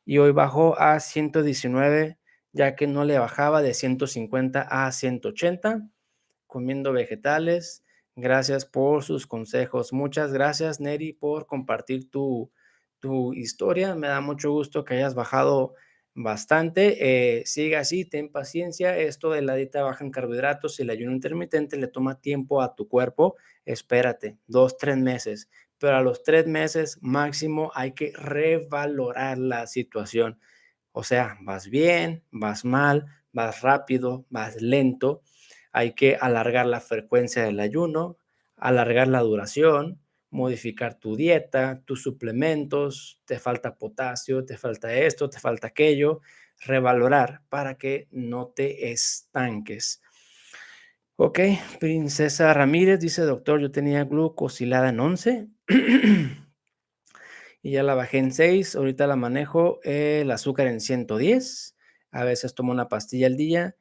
y hoy bajó a 119, ya que no le bajaba de 150 a 180 comiendo vegetales. Gracias por sus consejos. Muchas gracias, Neri, por compartir tu historia. Me da mucho gusto que hayas bajado bastante. Sigue así, ten paciencia. Esto de la dieta baja en carbohidratos y el ayuno intermitente le toma tiempo a tu cuerpo. Espérate, 2, 3 meses. Pero a los 3 meses máximo hay que revalorar la situación. O sea, vas bien, vas mal, vas rápido, vas lento. Hay que alargar la frecuencia del ayuno, alargar la duración, modificar tu dieta, tus suplementos, te falta potasio, te falta esto, te falta aquello, revalorar para que no te estanques. Ok, Princesa Ramírez dice, doctor, yo tenía glucosilada en 11 y ya la bajé en 6, ahorita la manejo el azúcar en 110, a veces tomo una pastilla al día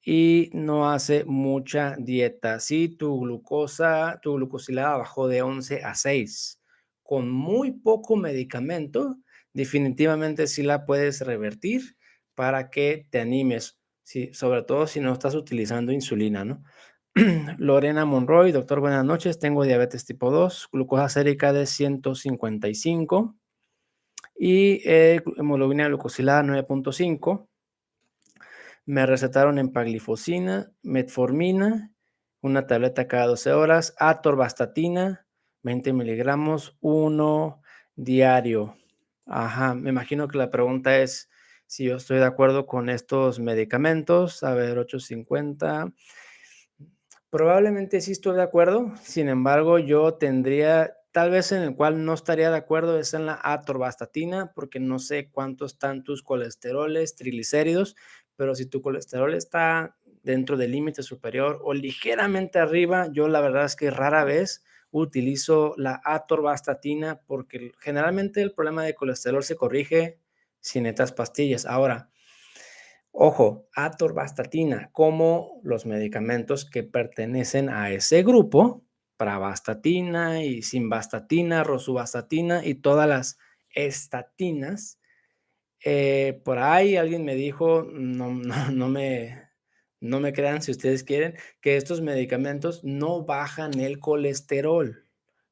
y no hace mucha dieta. Sí, tu glucosilada bajó de 11 a 6. Con muy poco medicamento, definitivamente sí la puedes revertir para que te animes, sí, sobre todo si no estás utilizando insulina, ¿no? Lorena Monroy, doctor, buenas noches. Tengo diabetes tipo 2, glucosa sérica de 155 y hemoglobina glucosilada 9.5. Me recetaron empaglifosina, metformina, una tableta cada 12 horas, atorvastatina, 20 miligramos, uno diario. Ajá, me imagino que la pregunta es si yo estoy de acuerdo con estos medicamentos. A ver, 850. Probablemente sí estoy de acuerdo, sin embargo, yo tendría, tal vez en el cual no estaría de acuerdo es en la atorvastatina, porque no sé cuántos están tus colesteroles, triglicéridos, pero si tu colesterol está dentro del límite superior o ligeramente arriba, yo la verdad es que rara vez utilizo la atorvastatina porque generalmente el problema de colesterol se corrige sin estas pastillas. Ahora, ojo, atorvastatina, como los medicamentos que pertenecen a ese grupo, pravastatina y simvastatina, rosuvastatina y todas las estatinas. Por ahí alguien me dijo, no me crean si ustedes quieren, que estos medicamentos no bajan el colesterol.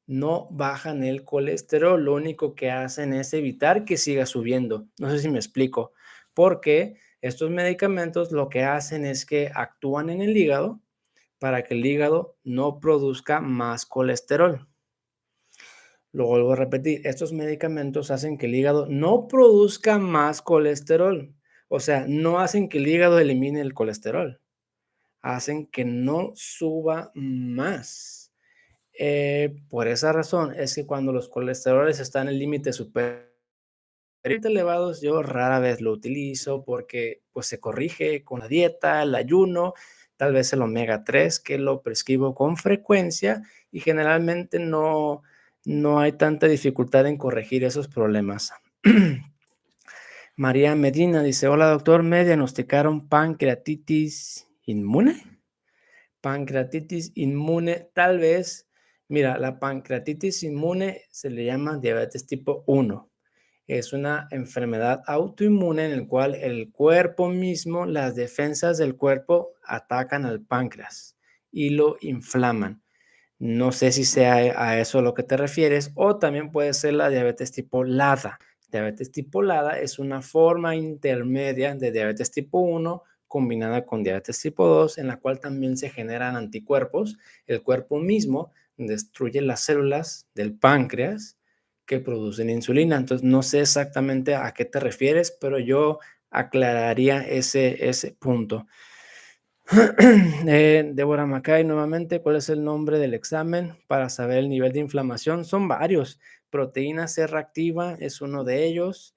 No bajan el colesterol, lo único que hacen es evitar que siga subiendo. No sé si me explico, porque estos medicamentos lo que hacen es que actúan en el hígado para que el hígado no produzca más colesterol. Lo vuelvo a repetir, estos medicamentos hacen que el hígado no produzca más colesterol. O sea, no hacen que el hígado elimine el colesterol, hacen que no suba más. Por esa razón es que cuando los colesteroles están en el límite superior elevados, yo rara vez lo utilizo porque pues se corrige con la dieta, el ayuno, tal vez el omega 3 que lo prescribo con frecuencia y generalmente no hay tanta dificultad en corregir esos problemas. María Medina dice, hola doctor, me diagnosticaron pancreatitis inmune. Pancreatitis inmune, tal vez, mira, la pancreatitis inmune se le llama diabetes tipo 1. Es una enfermedad autoinmune en la cual el cuerpo mismo, las defensas del cuerpo atacan al páncreas y lo inflaman. No sé si sea a eso a lo que te refieres o también puede ser la diabetes tipo LADA. Diabetes tipo LADA es una forma intermedia de diabetes tipo 1 combinada con diabetes tipo 2 en la cual también se generan anticuerpos. El cuerpo mismo destruye las células del páncreas que producen insulina. Entonces, no sé exactamente a qué te refieres, pero yo aclararía ese punto. Débora Macay, nuevamente, ¿cuál es el nombre del examen para saber el nivel de inflamación? Son varios. Proteína C reactiva es uno de ellos.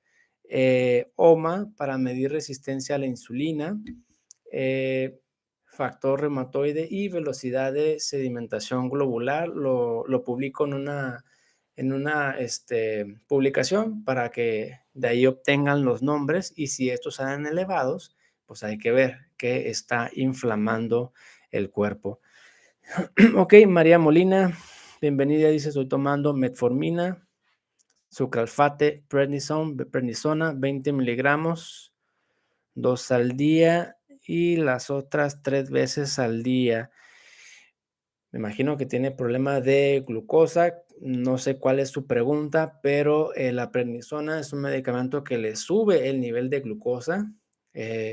OMA para medir resistencia a la insulina. eh, Factor reumatoide y velocidad de sedimentación globular. Lo publico en una publicación para que de ahí obtengan los nombres y si estos salen elevados, pues hay que ver que está inflamando el cuerpo. Ok, María Molina, bienvenida, dice, estoy tomando metformina, sucralfate, prednisona, 20 miligramos, 2 al día y las otras 3 veces al día. Me imagino que tiene problema de glucosa, no sé cuál es su pregunta, pero la prednisona es un medicamento que le sube el nivel de glucosa,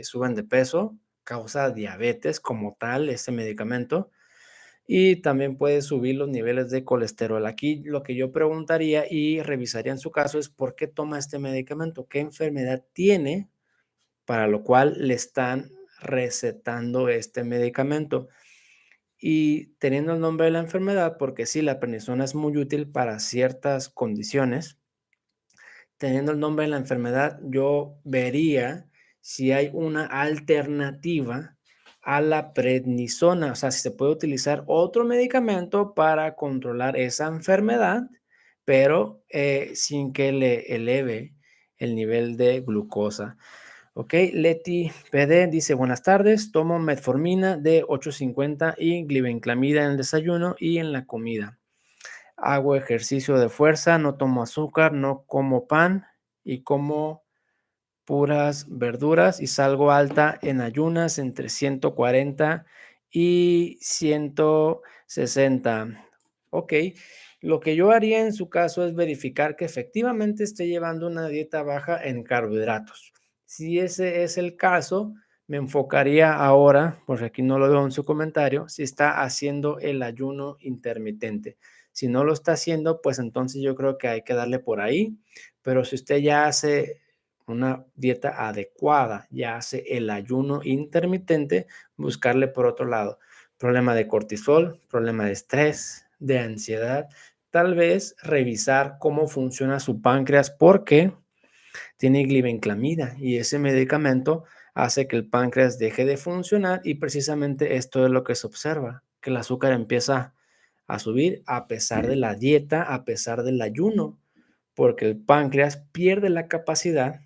suben de peso, causa diabetes como tal ese medicamento y también puede subir los niveles de colesterol. Aquí lo que yo preguntaría y revisaría en su caso es por qué toma este medicamento, qué enfermedad tiene para lo cual le están recetando este medicamento. Y teniendo el nombre de la enfermedad, porque sí, la prednisona es muy útil para ciertas condiciones, teniendo el nombre de la enfermedad, yo vería si hay una alternativa a la prednisona, o sea, si se puede utilizar otro medicamento para controlar esa enfermedad, pero sin que le eleve el nivel de glucosa. Ok, Leti PD dice, buenas tardes, tomo metformina de 850 y glibenclamida en el desayuno y en la comida. Hago ejercicio de fuerza, no tomo azúcar, no como pan y como puras verduras y salgo alta en ayunas entre 140 y 160. Ok, lo que yo haría en su caso es verificar que efectivamente esté llevando una dieta baja en carbohidratos. Si ese es el caso, me enfocaría ahora, porque aquí no lo veo en su comentario, si está haciendo el ayuno intermitente. Si no lo está haciendo, pues entonces yo creo que hay que darle por ahí. Pero si usted ya hace una dieta adecuada, ya hace el ayuno intermitente, buscarle por otro lado. Problema de cortisol, problema de estrés, de ansiedad. Tal vez revisar cómo funciona su páncreas porque tiene glibenclamida y ese medicamento hace que el páncreas deje de funcionar y precisamente esto es lo que se observa, que el azúcar empieza a subir a pesar de la dieta, a pesar del ayuno, porque el páncreas pierde la capacidad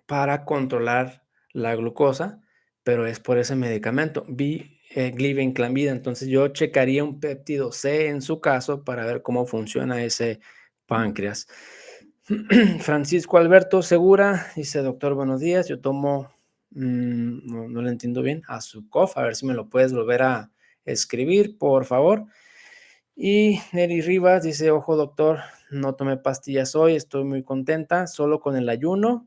para controlar la glucosa, pero es por ese medicamento, glibenclamida. Entonces yo checaría un péptido C en su caso para ver cómo funciona ese páncreas. Francisco Alberto Segura dice: doctor, buenos días, yo tomo, no le entiendo bien, Azucof, a ver si me lo puedes volver a escribir, por favor. Y Neri Rivas dice: ojo doctor, no tomé pastillas hoy, estoy muy contenta, solo con el ayuno,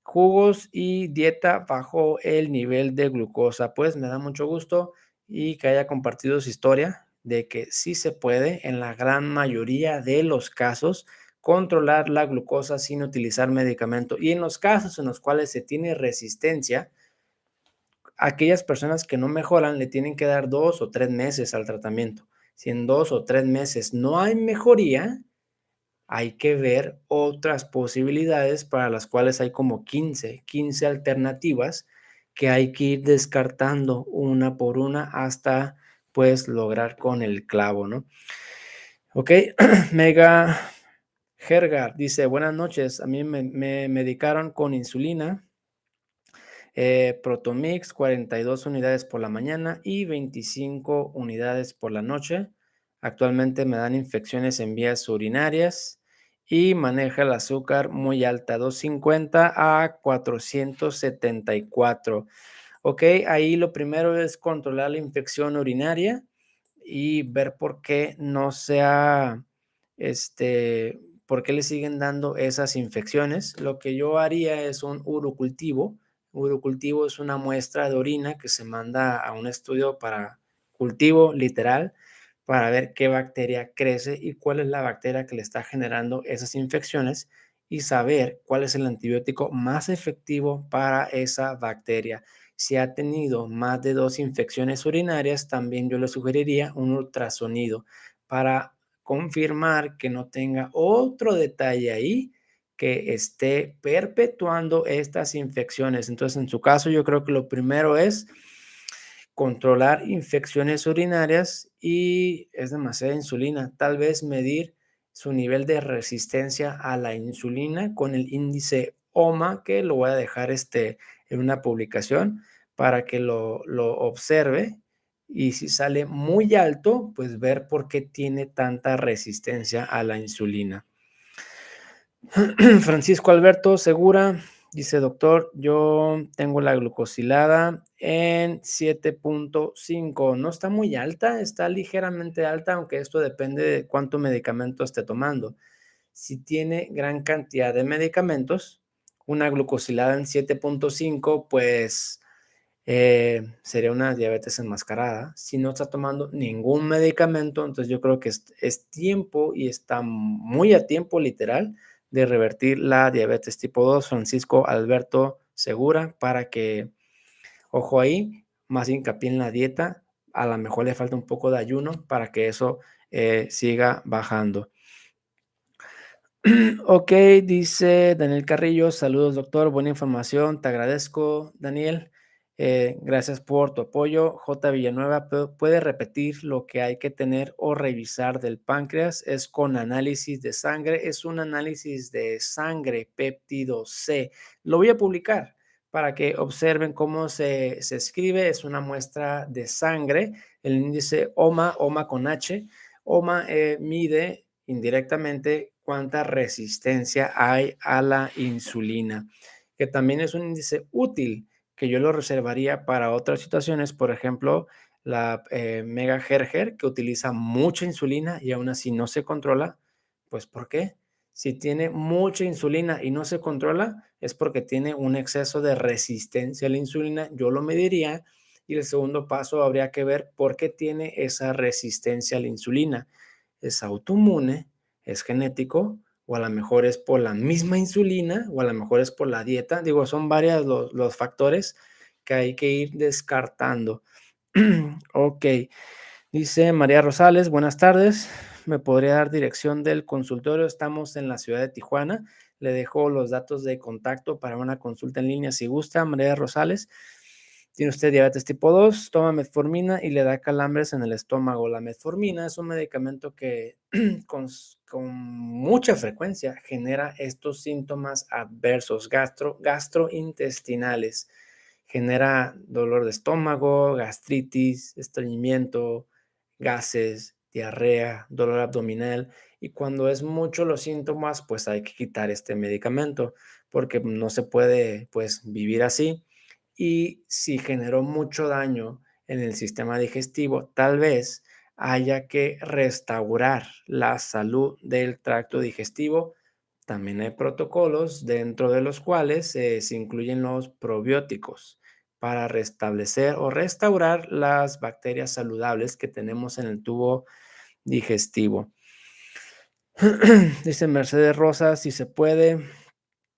jugos y dieta bajó el nivel de glucosa. Pues me da mucho gusto y que haya compartido su historia de que sí se puede en la gran mayoría de los casos controlar la glucosa sin utilizar medicamento. Y en los casos en los cuales se tiene resistencia, aquellas personas que no mejoran le tienen que dar 2 o 3 meses al tratamiento. Si en 2 o 3 meses no hay mejoría, hay que ver otras posibilidades para las cuales hay como 15 alternativas que hay que ir descartando una por una hasta pues lograr con el clavo, ¿no? Ok, Mega Hergar dice: buenas noches, a mí me medicaron con insulina, Protomix, 42 unidades por la mañana y 25 unidades por la noche. Actualmente me dan infecciones en vías urinarias y maneja el azúcar muy alta, 250 a 474. Ok, ahí lo primero es controlar la infección urinaria y ver por qué no sea, por qué le siguen dando esas infecciones. Lo que yo haría es un urocultivo. Urocultivo es una muestra de orina que se manda a un estudio para cultivo literal para ver qué bacteria crece y cuál es la bacteria que le está generando esas infecciones y saber cuál es el antibiótico más efectivo para esa bacteria. Si ha tenido más de 2 infecciones urinarias, también yo le sugeriría un ultrasonido para confirmar que no tenga otro detalle ahí que esté perpetuando estas infecciones. Entonces, en su caso, yo creo que lo primero es controlar infecciones urinarias y es demasiada insulina. Tal vez medir su nivel de resistencia a la insulina con el índice OMA, que lo voy a dejar en una publicación para que lo observe. Y si sale muy alto, pues ver por qué tiene tanta resistencia a la insulina. Francisco Alberto Segura dice: doctor, yo tengo la glucosilada en 7.5. No está muy alta, está ligeramente alta, aunque esto depende de cuánto medicamento esté tomando. Si tiene gran cantidad de medicamentos, una glucosilada en 7.5, pues sería una diabetes enmascarada. Si no está tomando ningún medicamento, entonces yo creo que es tiempo y está muy a tiempo literal de revertir la diabetes tipo 2. Francisco Alberto Segura, para que, ojo ahí, más hincapié en la dieta, a lo mejor le falta un poco de ayuno para que eso siga bajando. Ok, dice Daniel Carrillo: saludos doctor, buena información, te agradezco Daniel, gracias por tu apoyo. J. Villanueva: ¿puede repetir lo que hay que tener o revisar del páncreas? Es con análisis de sangre, es un análisis de sangre, péptido C. Lo voy a publicar para que observen cómo se escribe. Es una muestra de sangre, el índice OMA, OMA con H. OMA mide indirectamente cuánta resistencia hay a la insulina, que también es un índice útil que yo lo reservaría para otras situaciones, por ejemplo, la Mega Gerger, que utiliza mucha insulina y aún así no se controla. Pues, ¿por qué? Si tiene mucha insulina y no se controla, es porque tiene un exceso de resistencia a la insulina. Yo lo mediría y el segundo paso habría que ver por qué tiene esa resistencia a la insulina. ¿Es autoinmune? ¿Es genético? O a lo mejor es por la misma insulina, o a lo mejor es por la dieta. Digo, son varios los factores que hay que ir descartando. Ok, dice María Rosales, buenas tardes. ¿Me podría dar dirección del consultorio? Estamos en la ciudad de Tijuana. Le dejo los datos de contacto para una consulta en línea si gusta. María Rosales, tiene usted diabetes tipo 2, toma metformina y le da calambres en el estómago. La metformina es un medicamento que con mucha frecuencia genera estos síntomas adversos gastrointestinales. Genera dolor de estómago, gastritis, estreñimiento, gases, diarrea, dolor abdominal. Y cuando es mucho los síntomas, pues hay que quitar este medicamento porque no se puede, pues, vivir así. Y si generó mucho daño en el sistema digestivo, tal vez haya que restaurar la salud del tracto digestivo. También hay protocolos dentro de los cuales se incluyen los probióticos para restablecer o restaurar las bacterias saludables que tenemos en el tubo digestivo. Dice Mercedes Rosa, si se puede,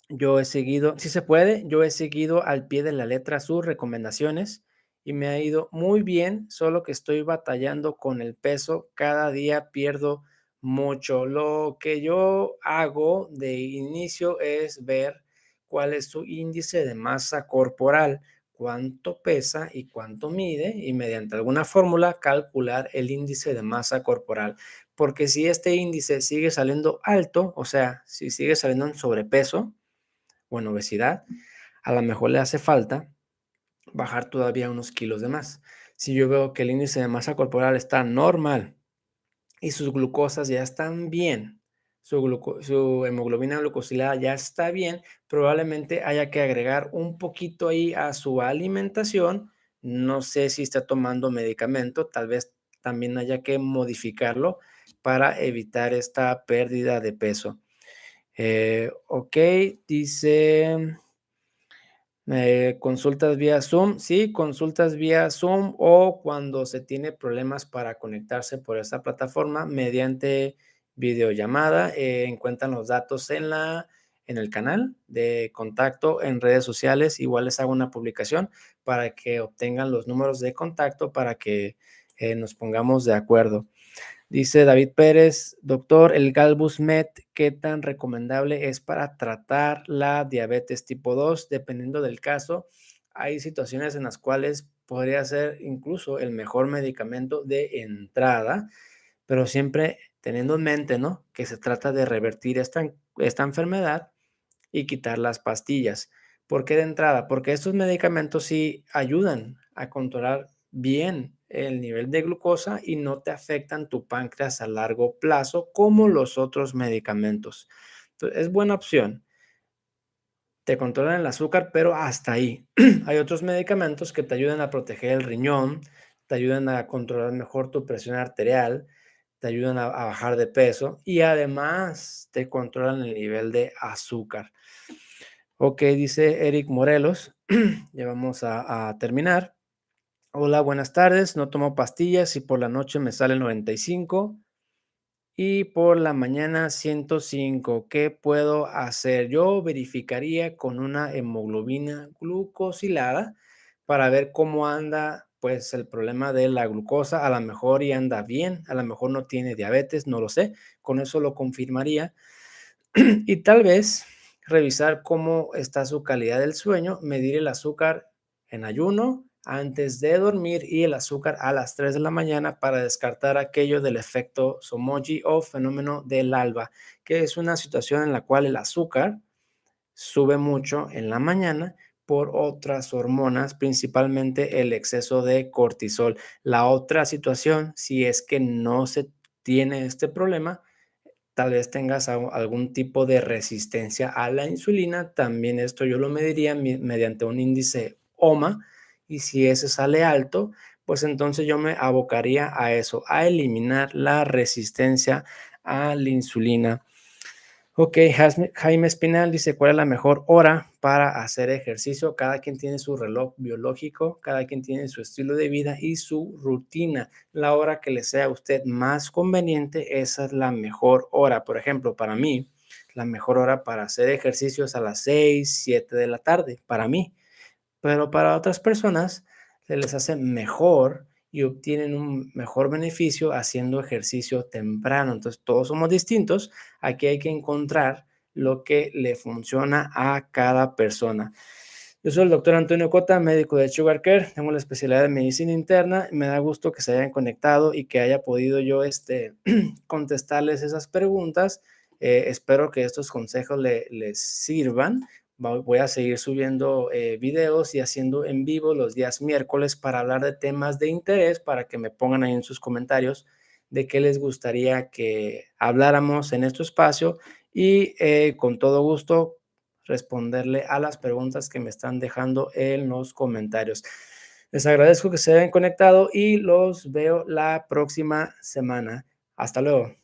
si se puede, yo he seguido al pie de la letra sus recomendaciones y me ha ido muy bien, solo que estoy batallando con el peso, cada día pierdo mucho. Lo que yo hago de inicio es ver cuál es su índice de masa corporal, cuánto pesa y cuánto mide, y mediante alguna fórmula calcular el índice de masa corporal. Porque si este índice sigue saliendo alto, o sea, si sigue saliendo en sobrepeso, o en obesidad, a lo mejor le hace falta bajar todavía unos kilos de más. Si yo veo que el índice de masa corporal está normal y sus glucosas ya están bien, su hemoglobina glucosilada ya está bien, probablemente haya que agregar un poquito ahí a su alimentación. No sé si está tomando medicamento, tal vez también haya que modificarlo para evitar esta pérdida de peso. Ok, dice consultas vía Zoom, sí, consultas vía Zoom o cuando se tiene problemas para conectarse por esa plataforma mediante videollamada, encuentran los datos en el canal de contacto en redes sociales. Igual les hago una publicación para que obtengan los números de contacto para que nos pongamos de acuerdo. Dice David Pérez, doctor, el Galbusmet, ¿qué tan recomendable es para tratar la diabetes tipo 2? Dependiendo del caso, hay situaciones en las cuales podría ser incluso el mejor medicamento de entrada, pero siempre teniendo en mente, ¿no?, que se trata de revertir esta enfermedad y quitar las pastillas. ¿Por qué de entrada? Porque estos medicamentos sí ayudan a controlar bien el nivel de glucosa y no te afectan tu páncreas a largo plazo como los otros medicamentos. Entonces, es buena opción. Te controlan el azúcar, pero hasta ahí. Hay otros medicamentos que te ayudan a proteger el riñón, te ayudan a controlar mejor tu presión arterial, te ayudan a bajar de peso y además te controlan el nivel de azúcar. Ok, dice Eric Morelos, ya vamos a terminar. Hola, buenas tardes. No tomo pastillas y por la noche me sale 95 y por la mañana 105. ¿Qué puedo hacer? Yo verificaría con una hemoglobina glucosilada para ver cómo anda, pues, el problema de la glucosa. A lo mejor y anda bien, a lo mejor no tiene diabetes, no lo sé. Con eso lo confirmaría. Y tal vez revisar cómo está su calidad del sueño, medir el azúcar en ayuno antes de dormir y el azúcar a las 3 de la mañana para descartar aquello del efecto Somogy o fenómeno del alba, que es una situación en la cual el azúcar sube mucho en la mañana por otras hormonas, principalmente el exceso de cortisol. La otra situación, si es que no se tiene este problema, tal vez tengas algún tipo de resistencia a la insulina. También esto yo lo mediría mediante un índice OMA y si ese sale alto, pues entonces yo me abocaría a eso, a eliminar la resistencia a la insulina. Ok, Jaime Espinal dice, ¿cuál es la mejor hora para hacer ejercicio? Cada quien tiene su reloj biológico, cada quien tiene su estilo de vida y su rutina. La hora que le sea a usted más conveniente, esa es la mejor hora. Por ejemplo, para mí, la mejor hora para hacer ejercicio es a las 6, 7 de la tarde, para mí. Pero para otras personas se les hace mejor y obtienen un mejor beneficio haciendo ejercicio temprano. Entonces, todos somos distintos. Aquí hay que encontrar lo que le funciona a cada persona. Yo soy el doctor Antonio Cota, médico de Sugar Care. Tengo la especialidad de medicina interna. Me da gusto que se hayan conectado y que haya podido yo contestarles esas preguntas. Espero que estos consejos les sirvan. Voy a seguir subiendo videos y haciendo en vivo los días miércoles para hablar de temas de interés, para que me pongan ahí en sus comentarios de qué les gustaría que habláramos en este espacio y con todo gusto responderle a las preguntas que me están dejando en los comentarios. Les agradezco que se hayan conectado y los veo la próxima semana. Hasta luego.